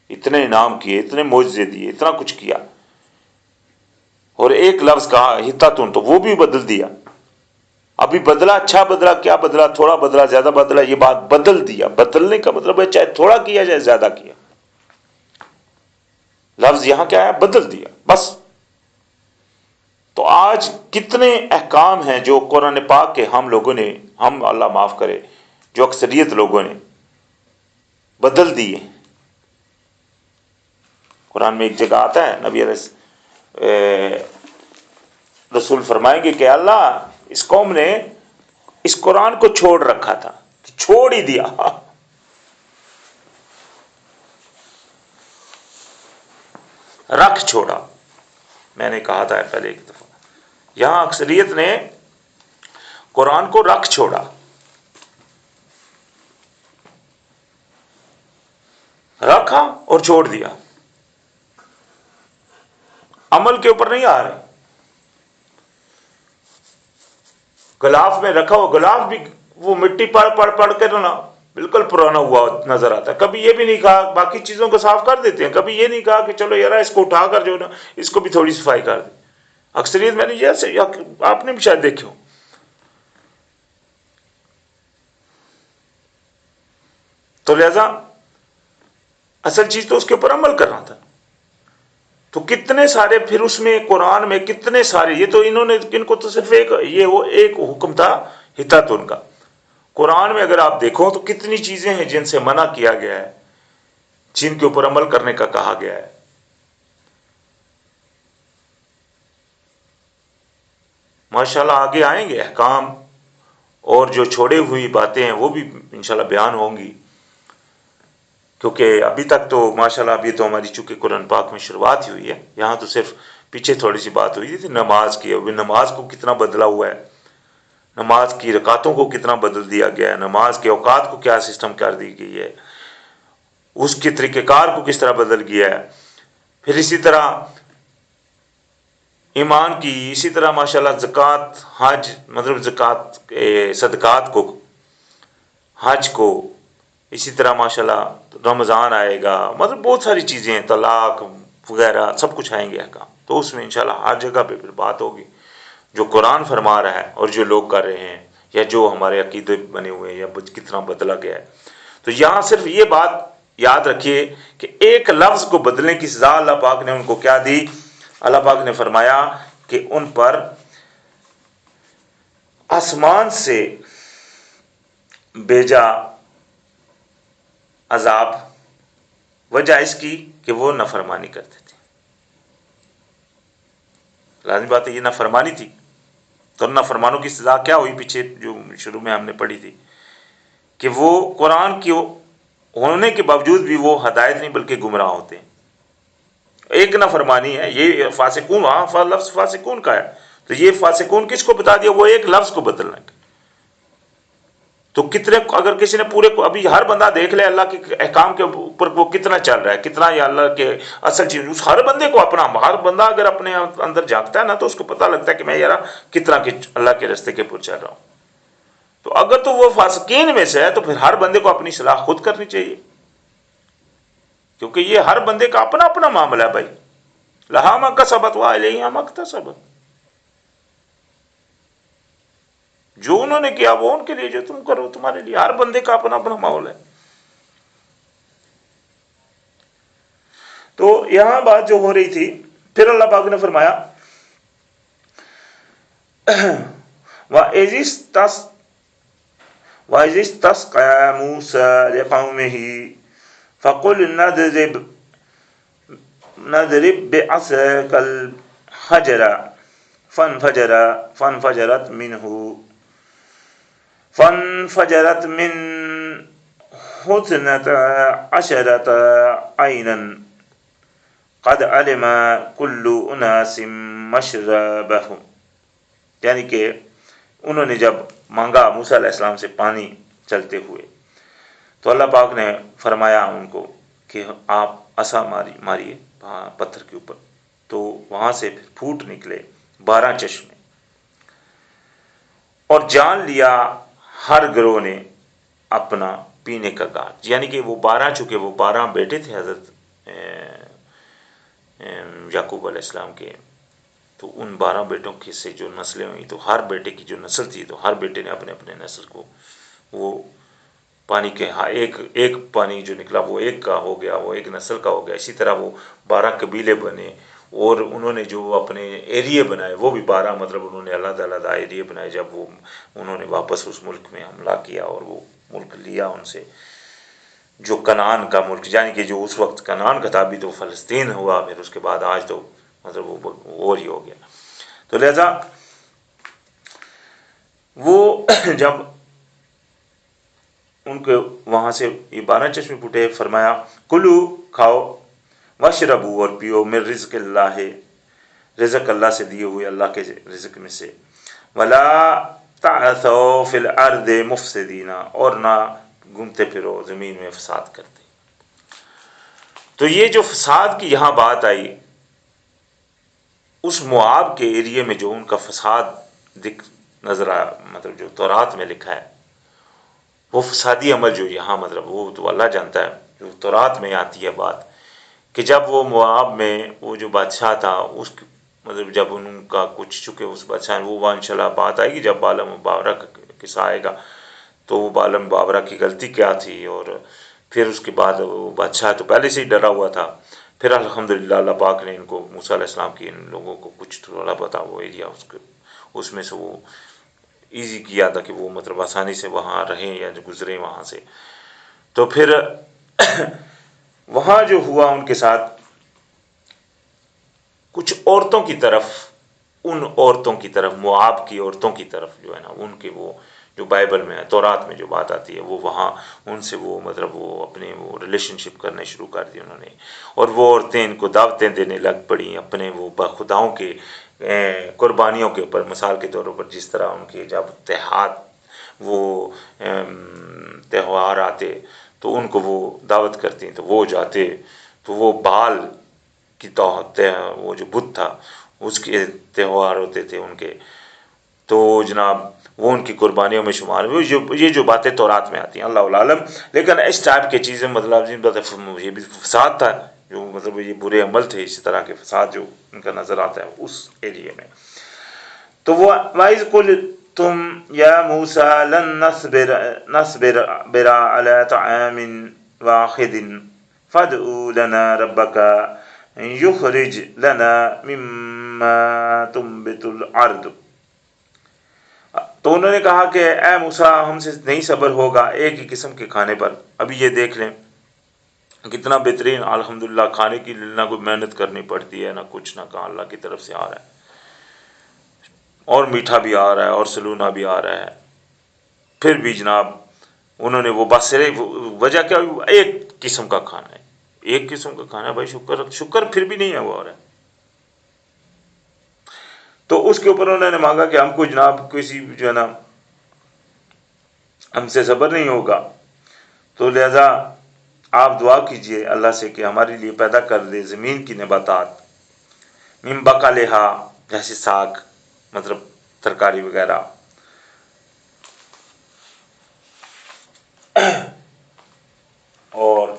اتنے انعام کیے، اتنے معجزے دیے، اتنا کچھ کیا، اور ایک لفظ کہا حتتن تو وہ بھی بدل دیا. ابھی بدلا، اچھا بدلا، کیا بدلا، تھوڑا بدلا، زیادہ بدلا، یہ بات بدل دیا. بدلنے کا مطلب ہے چاہے تھوڑا کیا چاہے زیادہ کیا، لفظ یہاں کیا ہے؟ بدل دیا بس. تو آج کتنے احکام ہیں جو قرآن پاک کے ہم لوگوں نے، ہم اللہ معاف کرے، جو اکثریت لوگوں نے بدل دیے. قرآن میں ایک جگہ آتا ہے، نبی علیہ رسول فرمائیں گے کہ اللہ اس قوم نے اس قرآن کو چھوڑ رکھا تھا، چھوڑ ہی دیا. رکھ چھوڑا، میں نے کہا تھا پہلے ایک دفعہ، یہاں اکثریت نے قرآن کو رکھ چھوڑا، رکھا اور چھوڑ دیا، عمل کے اوپر نہیں آ رہے. غلاف میں رکھا ہو، غلاف بھی وہ مٹی پڑ کے نا بالکل پرانا ہوا نظر آتا ہے. کبھی یہ بھی نہیں کہا، باقی چیزوں کو صاف کر دیتے ہیں، کبھی یہ نہیں کہا کہ چلو یار اس کو اٹھا کر جو نا اس کو بھی تھوڑی صفائی کر دیں. اکثریت میں نے یہ آپ نے بھی شاید دیکھے ہو. تو لہذا اصل چیز تو اس کے اوپر عمل کرنا تھا. تو کتنے سارے پھر اس میں قرآن میں کتنے سارے، یہ تو انہوں نے ان کو تو صرف ایک حکم تھا حتتن کا. قرآن میں اگر آپ دیکھو تو کتنی چیزیں ہیں جن سے منع کیا گیا ہے، جن کے اوپر عمل کرنے کا کہا گیا ہے. ماشاءاللہ آگے آئیں گے احکام اور جو چھوڑے ہوئی باتیں ہیں وہ بھی انشاءاللہ بیان ہوں گی، کیونکہ ابھی تک تو ماشاءاللہ ابھی تو ہماری چونکہ قرآن پاک میں شروعات ہی ہوئی ہے. یہاں تو صرف پیچھے تھوڑی سی بات ہوئی تھی نماز کی. ابھی نماز کو کتنا بدلا ہوا ہے، نماز کی رکعتوں کو کتنا بدل دیا گیا ہے، نماز کے اوقات کو کیا سسٹم کر دی گئی ہے، اس کے طریقہ کار کو کس طرح بدل گیا ہے. پھر اسی طرح ایمان کی، اسی طرح ماشاءاللہ زکوٰۃ، حج، مطلب زکوٰۃ صدقات کو، حج کو، اسی طرح ماشاءاللہ رمضان آئے گا، مطلب بہت ساری چیزیں ہیں، طلاق وغیرہ سب کچھ آئیں گے احکام. تو اس میں انشاءاللہ ہر جگہ پہ پھر بات ہوگی جو قرآن فرما رہا ہے اور جو لوگ کر رہے ہیں یا جو ہمارے عقیدے بنے ہوئے ہیں یا کتنا بدلا گیا ہے. تو یہاں صرف یہ بات یاد رکھیے کہ ایک لفظ کو بدلنے کی سزا اللہ پاک نے ان کو کیا دی. اللہ پاک نے فرمایا کہ ان پر آسمان سے بھیجا عذاب، وجہ اس کی کہ وہ نافرمانی کرتے تھے. لازمی بات ہے یہ نافرمانی تھی. تو نافرمانوں کی سزا کیا ہوئی؟ پیچھے جو شروع میں ہم نے پڑھی تھی کہ وہ قرآن کی ہونے کے باوجود بھی وہ ہدایت نہیں بلکہ گمراہ ہوتے ہیں. ایک نافرمانی ہے یہ فاسقون، ہاں لفظ فاسقون کا ہے، تو یہ فاسقون کس کو بتا دیا؟ وہ ایک لفظ کو بدلنے کا. تو کتنے، اگر کسی نے پورے کو، ابھی ہر بندہ دیکھ لے اللہ کے احکام کے اوپر وہ کتنا چل رہا ہے، کتنا یہ اللہ کے اصل چیز، اس ہر بندے کو اپنا، ہر بندہ اگر اپنے اندر جھانکتا ہے نا تو اس کو پتہ لگتا ہے کہ میں یار کتنا اللہ کے راستے کے اوپر چل رہا ہوں. تو اگر تو وہ فاسقین میں سے ہے تو پھر ہر بندے کو اپنی اصلاح خود کرنی چاہیے. کیونکہ یہ ہر بندے کا اپنا اپنا معاملہ ہے بھائی. لہا ما کسبت وعلیہا ما اکتسبت. جو انہوں نے کیا وہ ان کے لیے، جو تم کرو تمہارے لیے. ہر بندے کا اپنا اپنا ماحول ہے. تو یہاں بات جو ہو رہی تھی، پھر اللہ پاک نے فرمایا وَإِذِ اسْتَسْقَىٰ مُوسَىٰ لِقَوْمِهِ فَقُلْنَا اضْرِب بِّعَصَاكَ الْحَجَرَ فانفجرت منه اثنتا عشرة عينا قد علم كل أناس مشربهم. یعنی کہ انہوں نے جب مانگا موسیٰ علیہ السلام سے پانی چلتے ہوئے، تو اللہ پاک نے فرمایا ان کو کہ آپ عصا ماریے پتھر کے اوپر. تو وہاں سے پھر پھوٹ نکلے 12 چشمے، اور جان لیا ہر گروہ نے اپنا پینے کا گھاٹ. یعنی کہ وہ 12، چونکہ وہ 12 بیٹے تھے حضرت یعقوب علیہ السلام کے، تو ان 12 بیٹوں کے سے جو نسلیں ہوئیں، تو ہر بیٹے کی جو نسل تھی، تو ہر بیٹے نے اپنے اپنے نسل کو وہ پانی کے ایک پانی جو نکلا وہ ایک کا ہو گیا، وہ ایک نسل کا ہو گیا. اسی طرح وہ 12 قبیلے بنے، اور انہوں نے جو اپنے ایریے بنائے وہ بھی 12، مطلب انہوں نے علیحدہ علیحدہ ایریے بنائے. جب وہ انہوں نے واپس اس ملک میں حملہ کیا اور وہ ملک لیا ان سے، جو کنعان کا ملک، یعنی کہ جو اس وقت کنعان کا تھا، بھی تو فلسطین ہوا، پھر اس کے بعد آج تو مطلب وہ اور ہی ہو گیا. تو لہذا وہ جب ان کے وہاں سے یہ 12 چشمے پھوٹے، فرمایا کلو کھاؤ، واشربو اور پیو، من رزق اللہ، رزق اللہ سے دیے ہوئے اللہ کے رزق میں سے، ولا تعثوا فی الارض مفسدین، اور نہ گھومتے پھرو زمین میں فساد کرتے. تو یہ جو فساد کی یہاں بات آئی، اس موآب کے ایریے میں جو ان کا فساد نظر آیا، مطلب جو تورات میں لکھا ہے، وہ فسادی عمل جو یہاں مطلب وہ تو اللہ جانتا ہے. جو تورات میں آتی ہے بات کہ جب وہ موآب میں وہ جو بادشاہ تھا، اس مطلب جب ان کا کچھ چکے اس بادشاہ، وہ انشاءاللہ بات آئے گی جب بالم مبارہ کا قصہ آئے گا، تو وہ بالم مبارہ کی غلطی کیا تھی، اور پھر اس کے بعد وہ بادشاہ تو پہلے سے ہی ڈرا ہوا تھا. پھر الحمدللہ اللہ پاک نے ان کو، موسیٰ علیہ السلام کی ان لوگوں کو کچھ تھوڑا پتا وہ ایریا اس میں سے وہ ایزی کیا تھا کہ وہ مطلب آسانی سے وہاں رہیں یا گزریں وہاں سے. تو پھر وہاں جو ہوا ان کے ساتھ، کچھ عورتوں کی طرف، ان عورتوں کی طرف، موآب کی عورتوں کی طرف جو ہے نا، ان کے وہ جو بائبل میں تورات میں جو بات آتی ہے، وہ وہاں ان سے وہ مطلب وہ اپنے وہ ریلیشن شپ کرنے شروع کر دی انہوں نے. اور وہ عورتیں ان کو دعوتیں دینے لگ پڑیں اپنے وہ خداؤں کے قربانیوں کے اوپر. مثال کے طور پر جس طرح ان کے جب تہوار آتے تو ان کو وہ دعوت کرتی، تو وہ جاتے، تو وہ بال کی وہ جو بت تھا اس کے تہوار ہوتے تھے ان کے، تو جناب وہ ان کی قربانیوں میں شمار ہوئے. یہ جو باتیں تورات میں آتی ہیں اللہ عالم. لیکن اس ٹائپ کی چیزیں مطلب یہ بھی فساد تھا، جو مطلب یہ برے عمل تھے، اسی طرح کے فساد جو ان کا نظر آتا ہے اس ایریے میں. تو وہ وائز قلتم یا موسیٰ لن نصبر علی طعام واحد فادع لنا ربک یخرج لنا مما تنبت الارض. تو انہوں نے کہا کہ اے موسیٰ، ہم سے نہیں صبر ہوگا ایک ہی قسم کے کھانے پر. ابھی یہ دیکھ لیں کتنا بہترین، الحمدللہ، کھانے کی نہ کوئی محنت کرنی پڑتی ہے، نہ کچھ، نہ کہاں اللہ کی طرف سے آ رہا ہے، اور میٹھا بھی آ رہا ہے اور سلونا بھی آ رہا ہے. پھر بھی جناب انہوں نے وہ بس وجہ کیا، ایک قسم کا کھانا ہے، ایک قسم کا کھانا ہے بھائی. شکر پھر بھی نہیں ہے وہ، ہو رہا ہے. تو اس کے اوپر انہوں نے مانگا کہ ہم کو جناب کسی جو ہے نا ہم سے صبر نہیں ہوگا، تو لہذا آپ دعا کیجئے اللہ سے کہ ہمارے لیے پیدا کر دے زمین کی نباتات، من بقلہا، جیسے ساگ، مطلب ترکاری وغیرہ، اور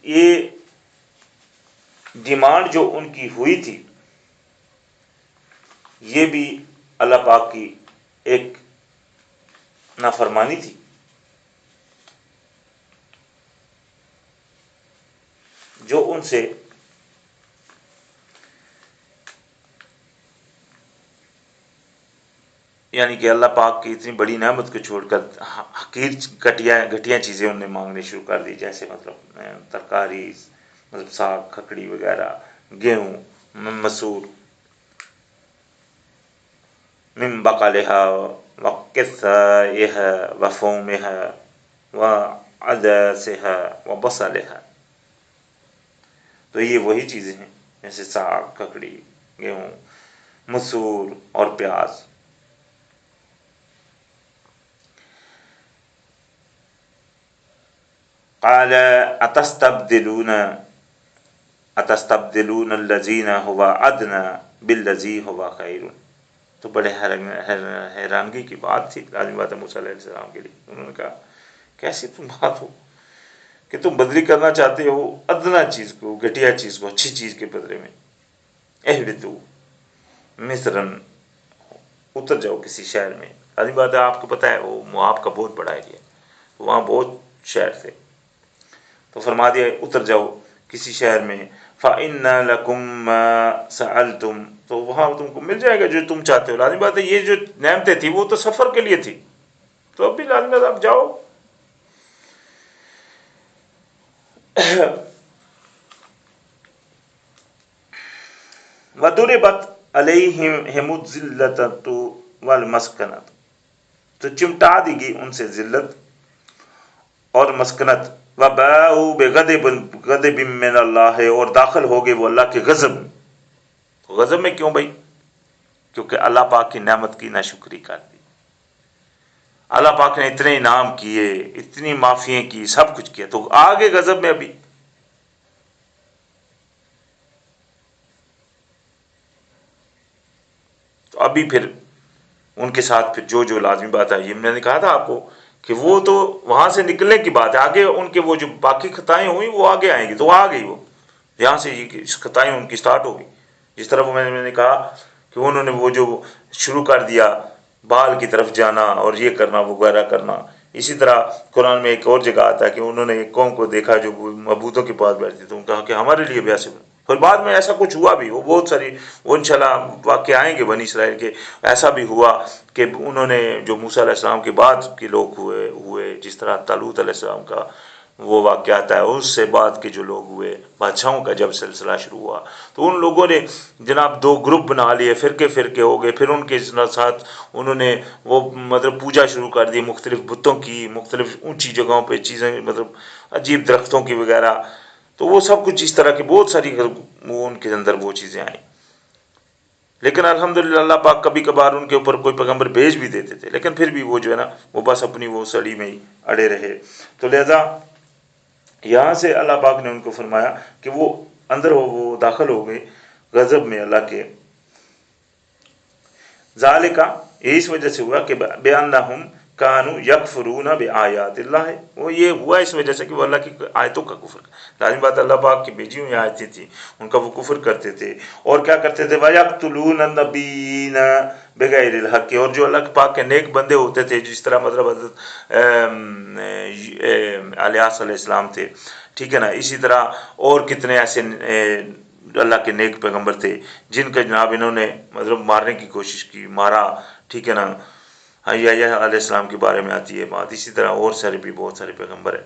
یہ ڈیمانڈ جو ان کی ہوئی تھی یہ بھی اللہ پاک کی ایک نافرمانی تھی. جو ان سے یعنی کہ اللہ پاک کی اتنی بڑی نعمت کو چھوڑ کر حقیر گھٹیا چیزیں انہوں نے مانگنے شروع کر دی، جیسے مطلب ترکاری، مطلب ساگ کھکڑی وغیرہ، گیہوں، مسور، من بقلها وقثائها وفومها وعدسها وبصلها. تو یہ وہی چیزیں ہیں جیسے ساگ کھکڑی، گیہوں، مسور اور پیاز. قال اتستبدلون الذین هو ادنی بالذی هو خیر. تو بڑے حیرانگی کی بات تھی لازمی بات ہے موسیٰ علیہ السلام کے لیے. انہوں نے کہا کیسی تم بات ہو کہ تم بدلی کرنا چاہتے ہو ادنا چیز کو، گھٹیا چیز کو اچھی چیز کے بدلے میں. اہبطوا مصرن، اتر جاؤ کسی شہر میں. لازمی بات ہے آپ کو پتہ ہے وہ مواب کا بہت بڑا ایریا ہے، وہاں بہت شہر تھے. تو فرما دیا اتر جاؤ کسی شہر میں. فَإِنَّ لَكُمْ مَا سَأَلْتُمْ، تو وہاں تم کو مل جائے گا جو تم چاہتے ہو. لازمی بات ہے یہ جو نعمتیں تھی وہ تو سفر کے لیے تھی، تو اب بھی لازمی بات آپ جاؤ. وَضُرِبَتْ عَلَيْهِمُ الذِّلَّةُ وَالْمَسْكَنَةُ، تو چمٹا دی گئی ان سے ذلت اور مسکنت. وَبَاءُوا بِغَضَبٍ مِّنَ اللَّهِ، اور داخل ہو گئے وہ اللہ کے غضب میں. غضب میں کیوں بھائی؟ کیونکہ اللہ پاک کی نعمت کی ناشکری کر دی. اللہ پاک نے اتنے انعام کیے، اتنی معافیاں کی، سب کچھ کیا، تو آگے غضب میں ابھی. تو ابھی پھر ان کے ساتھ پھر جو لازمی بات ہے، یہ میں نے کہا تھا آپ کو کہ وہ تو وہاں سے نکلنے کی بات ہے، آگے ان کے وہ جو باقی خطائیں ہوئی وہ آگے آئیں گی. تو وہ آ گئی، وہ یہاں سے خطائیں ان کی سٹارٹ ہو گئی. جس طرح وہ میں نے کہا کہ انہوں نے وہ جو شروع کر دیا بال کی طرف جانا اور یہ کرنا وغیرہ کرنا. اسی طرح قرآن میں ایک اور جگہ آتا ہے کہ انہوں نے ایک قوم کو دیکھا جو معبودوں کے پاس بیٹھتی، تو کہا کہ ہمارے لیے بھی ایسے. پھر بعد میں ایسا کچھ ہوا بھی، وہ بہت ساری وہ انشاءاللہ واقع آئیں گے بنی اسرائیل کے. ایسا بھی ہوا کہ انہوں نے جو موسیٰ علیہ السلام کے بعد کے لوگ ہوئے جس طرح طالوت علیہ السلام کا وہ واقعہ آتا ہے، اس سے بعد کے جو لوگ ہوئے بادشاہوں کا جب سلسلہ شروع ہوا، تو ان لوگوں نے جناب دو گروپ بنا لیے، فرقے ہو گئے. پھر ان کے ساتھ انہوں نے وہ مطلب پوجا شروع کر دی مختلف بتوں کی، مختلف اونچی جگہوں پہ چیزیں، مطلب عجیب درختوں کی وغیرہ. تو وہ سب کچھ اس طرح کی بہت ساری وہ ان کے اندر وہ چیزیں آئیں. لیکن الحمدللہ اللہ پاک کبھی کبھار ان کے اوپر کوئی پیغمبر بھیج بھی دیتے تھے، لیکن پھر بھی وہ جو ہے نا وہ بس اپنی وہ سڑی میں ہی اڑے رہے. تو لہذا یہاں سے اللہ پاک نے ان کو فرمایا کہ وہ اندر وہ داخل ہو گئے غضب میں اللہ کے. ذالک، یہ اس وجہ سے ہوا کہ بِأَنَّهُمْ كَانُوا يَكْفُرُونَ بِآيَاتِ اللَّهِ، وہ یہ ہوا اس وجہ سے کہ وہ اللہ کی آیتوں کا کفر. لازمی بات اللہ پاک کی بھیجی ہوئی آیتیں تھیں، ان کا وہ کفر کرتے تھے. اور کیا کرتے تھے؟ وَيَقْتُلُونَ النَّبِيِّينَ بِغَيْرِ الْحَقِّ، اور جو اللہ پاک کے نیک بندے ہوتے تھے جس طرح مطلب حضرت الیاس علیہ السلام تھے، ٹھیک ہے نا. اسی طرح اور کتنے ایسے اللہ کے نیک پیغمبر تھے جن کا جناب انہوں نے مطلب مارنے کی کوشش کی، مارا، ٹھیک ہے نا. یحییٰ علیہ السلام کے بارے میں آتی ہے بات. اسی طرح اور سارے بھی بہت سارے پیغمبر ہیں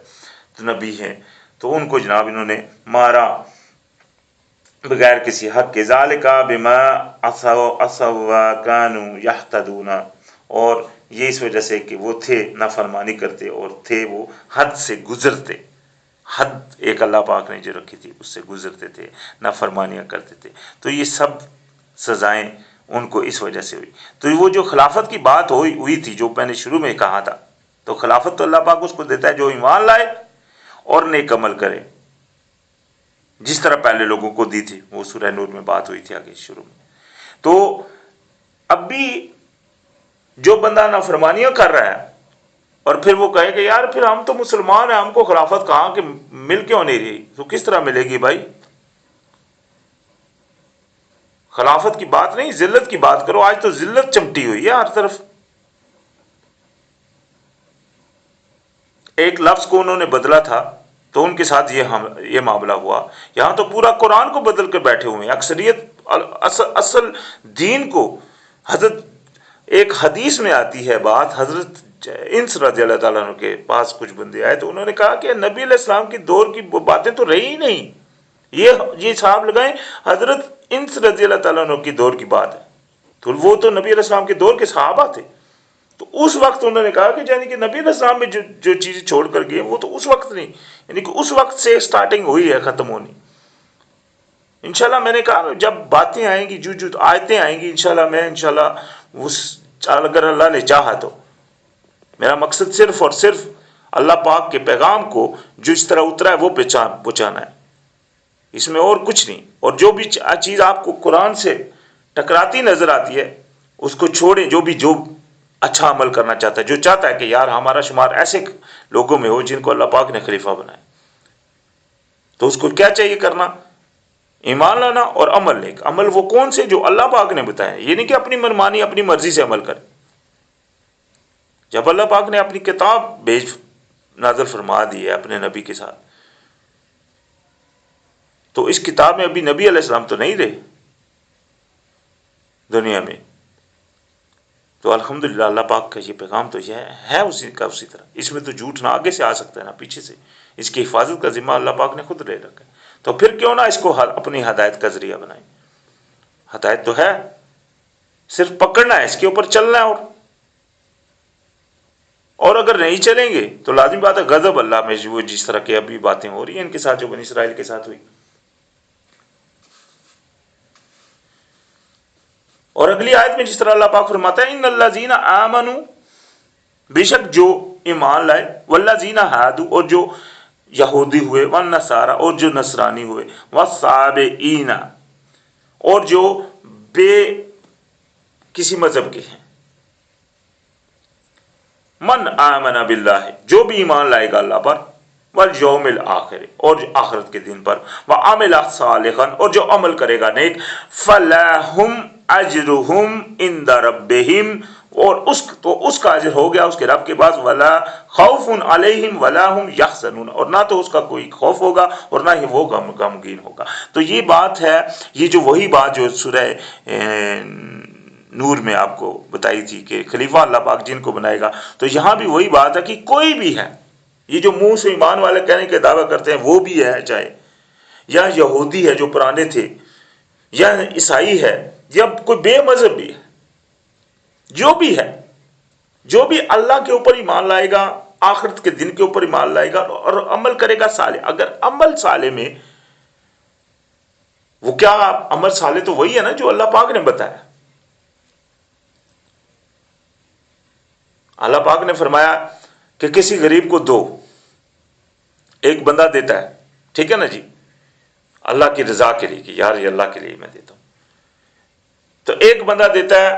تو نبی ہیں، تو ان کو جناب انہوں نے مارا بغیر کسی حق کے. ذالک بما عصوا وکانوا یعتدون، اور یہ اس وجہ سے کہ وہ تھے نافرمانی کرتے اور تھے وہ حد سے گزرتے. حد ایک اللہ پاک نے جو رکھی تھی اس سے گزرتے تھے، نافرمانیاں کرتے تھے. تو یہ سب سزائیں ان کو اس وجہ سے ہوئی. تو وہ جو خلافت کی بات ہوئی تھی جو میں نے شروع میں کہا تھا، تو خلافت تو اللہ پاک اس کو دیتا ہے جو ایمان لائے اور نیک عمل کرے، جس طرح پہلے لوگوں کو دی تھی. وہ سورہ نور میں بات ہوئی تھی آگے شروع میں. تو اب بھی جو بندہ نافرمانیاں کر رہا ہے اور پھر وہ کہے کہ یار پھر ہم تو مسلمان ہیں، ہم کو خلافت کہاں کہ مل کیوں نہیں رہی، تو کس طرح ملے گی بھائی؟ خلافت کی بات نہیں، ذلت کی بات کرو. آج تو ذلت چمٹی ہوئی ہے ہر طرف. ایک لفظ کو انہوں نے بدلا تھا تو ان کے ساتھ یہ معاملہ ہوا. یہاں تو پورا قرآن کو بدل کر بیٹھے ہوئے ہیں. اکثریت اصل دین کو، حضرت ایک حدیث میں آتی ہے بات، حضرت انس رضی اللہ تعالیٰ عنہ کے پاس کچھ بندے آئے تو انہوں نے کہا کہ نبی علیہ السلام کی دور کی باتیں تو رہی ہی نہیں. یہ صاحب لگائیں حضرت انس رضی اللہ تعالیٰ عنہ کی دور کی بات ہے، تو وہ تو نبی علیہ السلام کے دور کے صحابہ تھے. تو اس وقت انہوں نے کہا کہ یعنی کہ نبی علیہ السلام میں جو چیزیں چھوڑ کر گئے وہ تو اس وقت نہیں، یعنی کہ اس وقت سے سٹارٹنگ ہوئی ہے ختم ہونی. انشاءاللہ میں نے کہا جب باتیں آئیں گی، جو آیتیں آئیں گی، انشاءاللہ میں اگر اللہ نے چاہا تو، میرا مقصد صرف اور صرف اللہ پاک کے پیغام کو جو اس طرح اترا ہے وہ پہنچانا ہے، اس میں اور کچھ نہیں. اور جو بھی چیز آپ کو قرآن سے ٹکراتی نظر آتی ہے اس کو چھوڑیں. جو اچھا عمل کرنا چاہتا ہے، جو چاہتا ہے کہ یار ہمارا شمار ایسے لوگوں میں ہو جن کو اللہ پاک نے خلیفہ بنائے، تو اس کو کیا چاہیے کرنا؟ ایمان لانا اور عمل نیک. عمل وہ کون سے؟ جو اللہ پاک نے بتایا. یہ نہیں کہ اپنی منمانی اپنی مرضی سے عمل کرے. جب اللہ پاک نے اپنی کتاب نازل فرما دی ہے اپنے نبی کے ساتھ، تو اس کتاب میں ابھی نبی علیہ السلام تو نہیں رہے دنیا میں، تو الحمدللہ اللہ پاک کا یہ پیغام تو یہ ہے اسی طرح. اس میں تو جھوٹ نہ آگے سے آ سکتا ہے نہ پیچھے سے. اس کی حفاظت کا ذمہ اللہ پاک نے خود لے رکھا ہے. تو پھر کیوں نہ اس کو اپنی ہدایت کا ذریعہ بنائیں. ہدایت تو ہے، صرف پکڑنا ہے، اس کے اوپر چلنا ہے. اور اگر نہیں چلیں گے تو لازم بات ہے غضب اللہ میں وہ جس طرح کی ابھی باتیں ہو رہی ہیں ان کے ساتھ جو بنی اسرائیل کے ساتھ ہوئی. اور اگلی آیت میں جس طرح اللہ پاک فرماتا ہے ان الذین آمنوا، بے شک جو ایمان لائے، والذین ہادوا، اور جو یہودی ہوئے، والنصارى، اور جو نصرانی ہوئے، والصابئین، اور جو بے کسی مذہب کے ہیں. من آمن باللہ، جو بھی ایمان لائے گا اللہ پر، والیوم الآخر، اور جو آخرت کے دن پر، وعمل صالحا، اور جو عمل کرے گا نیک، فلہم اجرہم عند ربہم، اور اس کا اجر ہو گیا اس کے رب کے پاس، ولا خوف علیہم ولا ہم یحزنون، اور نہ تو اس کا کوئی خوف ہوگا اور نہ ہی وہ غمگین ہوگا. تو یہ بات ہے، یہ جو وہی بات جو سورہ نور میں آپ کو بتائی تھی کہ خلیفہ اللہ پاک جن کو بنائے گا، تو یہاں بھی وہی بات ہے کہ کوئی بھی ہے. یہ جو منہ سے ایمان والے کہنے کے دعویٰ کرتے ہیں وہ بھی ہے، چاہے یا یہودی ہے جو پرانے تھے، یا عیسائی ہے، یا کوئی بے مذہب بھی ہے، جو بھی ہے، جو بھی اللہ کے اوپر ایمان لائے گا، آخرت کے دن کے اوپر ایمان لائے گا اور عمل کرے گا صالح. اگر عمل صالح میں وہ کیا عمل صالح تو وہی ہے نا جو اللہ پاک نے بتایا. اللہ پاک نے فرمایا کہ کسی غریب کو دو. ایک بندہ دیتا ہے، ٹھیک ہے نا جی، اللہ کی رضا کے لیے کہ یار یہ اللہ کے لیے میں دیتا ہوں. تو ایک بندہ دیتا ہے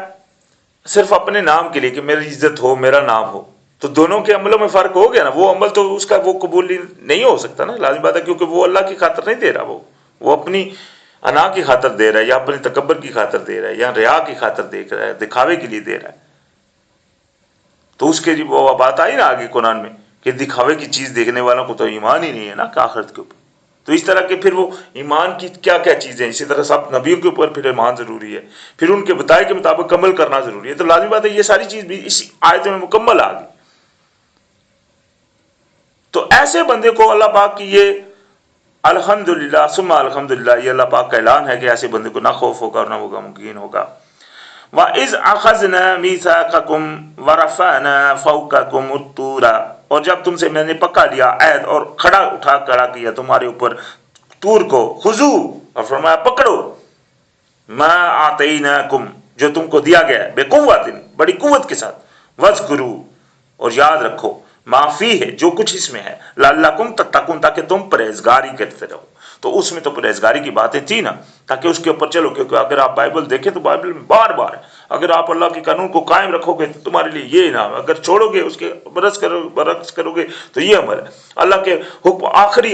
صرف اپنے نام کے لیے کہ میری عزت ہو، میرا نام ہو. تو دونوں کے عملوں میں فرق ہو گیا نا. وہ عمل تو اس کا وہ قبول نہیں ہو سکتا نا، لازم بات ہے، کیونکہ وہ اللہ کی خاطر نہیں دے رہا، وہ اپنی انا کی خاطر دے رہا ہے، یا اپنے تکبر کی خاطر دے رہا ہے، یا ریا کی خاطر دے رہا ہے، دکھاوے کے لیے دے رہا ہے. تو اس کے وہ بات آئی نا آگے قرآن میں کہ دکھاوے کی چیز دیکھنے والوں کو تو ایمان ہی نہیں ہے نا آخرت کے اوپر. تو اس طرح کے پھر وہ ایمان کی کیا کیا چیزیں، اسی طرح سب نبیوں کے اوپر پھر ایمان ضروری ہے، پھر ان کے بتائے کے مطابق عمل کرنا ضروری ہے. تو لازمی بات ہے یہ ساری چیز بھی اس آیت میں مکمل آ گئی. تو ایسے بندے کو اللہ پاک کی یہ الحمدللہ ثم الحمدللہ، یہ اللہ پاک کا اعلان ہے کہ ایسے بندے کو نہ خوف ہوگا اور نہ وہ غمگین ہوگا. وَإِذْ أَخَذْنَا مِيثَاقَكُمْ وَرَفَعْنَا فَوْقَكُمُ الطُّورَ، اور جب تم سے میں نے پکا لیا عہد اور کھڑا کیا تمہارے اوپر طور کو، خذوا، اور فرمایا پکڑو، مَا آتَيْنَاكُمْ، جو تم کو دیا گیا ہے، بِقُوَّةٍ، بڑی قوت کے ساتھ، وَاذْكُرُوا، اور یاد رکھو، مَا فِيهِ، جو کچھ اس میں ہے، لَعَلَّكُمْ تَتَّقُونَ، تاکہ تم پرہیزگاری کرتے رہو. تو اس میں تو پرہیزگاری کی باتیں تھی نا، تاکہ اس کے اوپر چلو. کیونکہ اگر آپ بائبل دیکھیں تو بائبل میں بار بار اگر آپ اللہ کے قانون کو قائم رکھو گے تو تمہارے لیے یہ انعام ہے، اگر چھوڑو گے اس کے برعکس کرو گے تو یہ عمل ہے۔ اللہ کے حکم آخری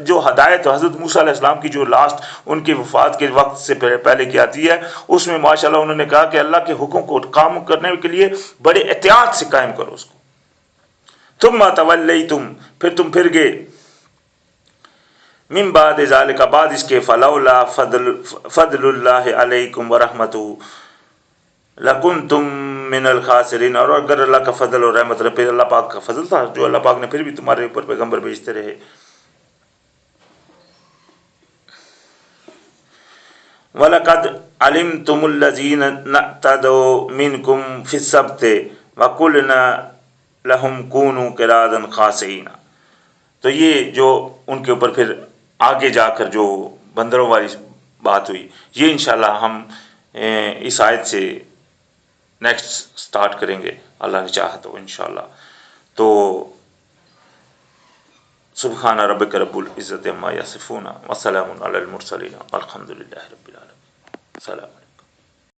جو ہدایت حضرت موسیٰ علیہ السلام کی جو لاسٹ ان کی وفات کے وقت سے پہلے کی آتی ہے، اس میں ماشاءاللہ انہوں نے کہا کہ اللہ کے حکم کو کام کرنے کے لیے بڑے احتیاط سے قائم کرو اس کو۔ ثم تولیتم، پھر تم پھر گئے، من بعد ذالک، بعد اس کے، فلولا فضل اللہ علیکم ورحمتہ لکنتم من الخاسرین، اور اگر اللہ کا فضل اور رحمت رہے، پھر اللہ پاک کا فضل تھا جو اللہ پاک نے پھر بھی تمہارے اوپر پیغمبر بھیجتے رہے۔ وَلَقَدْ عَلِمْتُمُ الَّذِينَ اعْتَدَوْا مِنْكُمْ فِي السَّبْتِ وَقُلْنَا لَهُمْ كُونُوا قِرَادًا خَاسِئِينَ۔ تو یہ جو ان کے اوپر پھر آگے جا کر جو بندروں والی بات ہوئی، یہ انشاءاللہ ہم اس آیت سے نیکسٹ سٹارٹ کریں گے اللہ نے چاہا تو انشاءاللہ۔ تو سبحان ربک رب العزت عما یصفون وسلام علی المرسلین والحمد للہ رب العالمین۔ السلام علیکم۔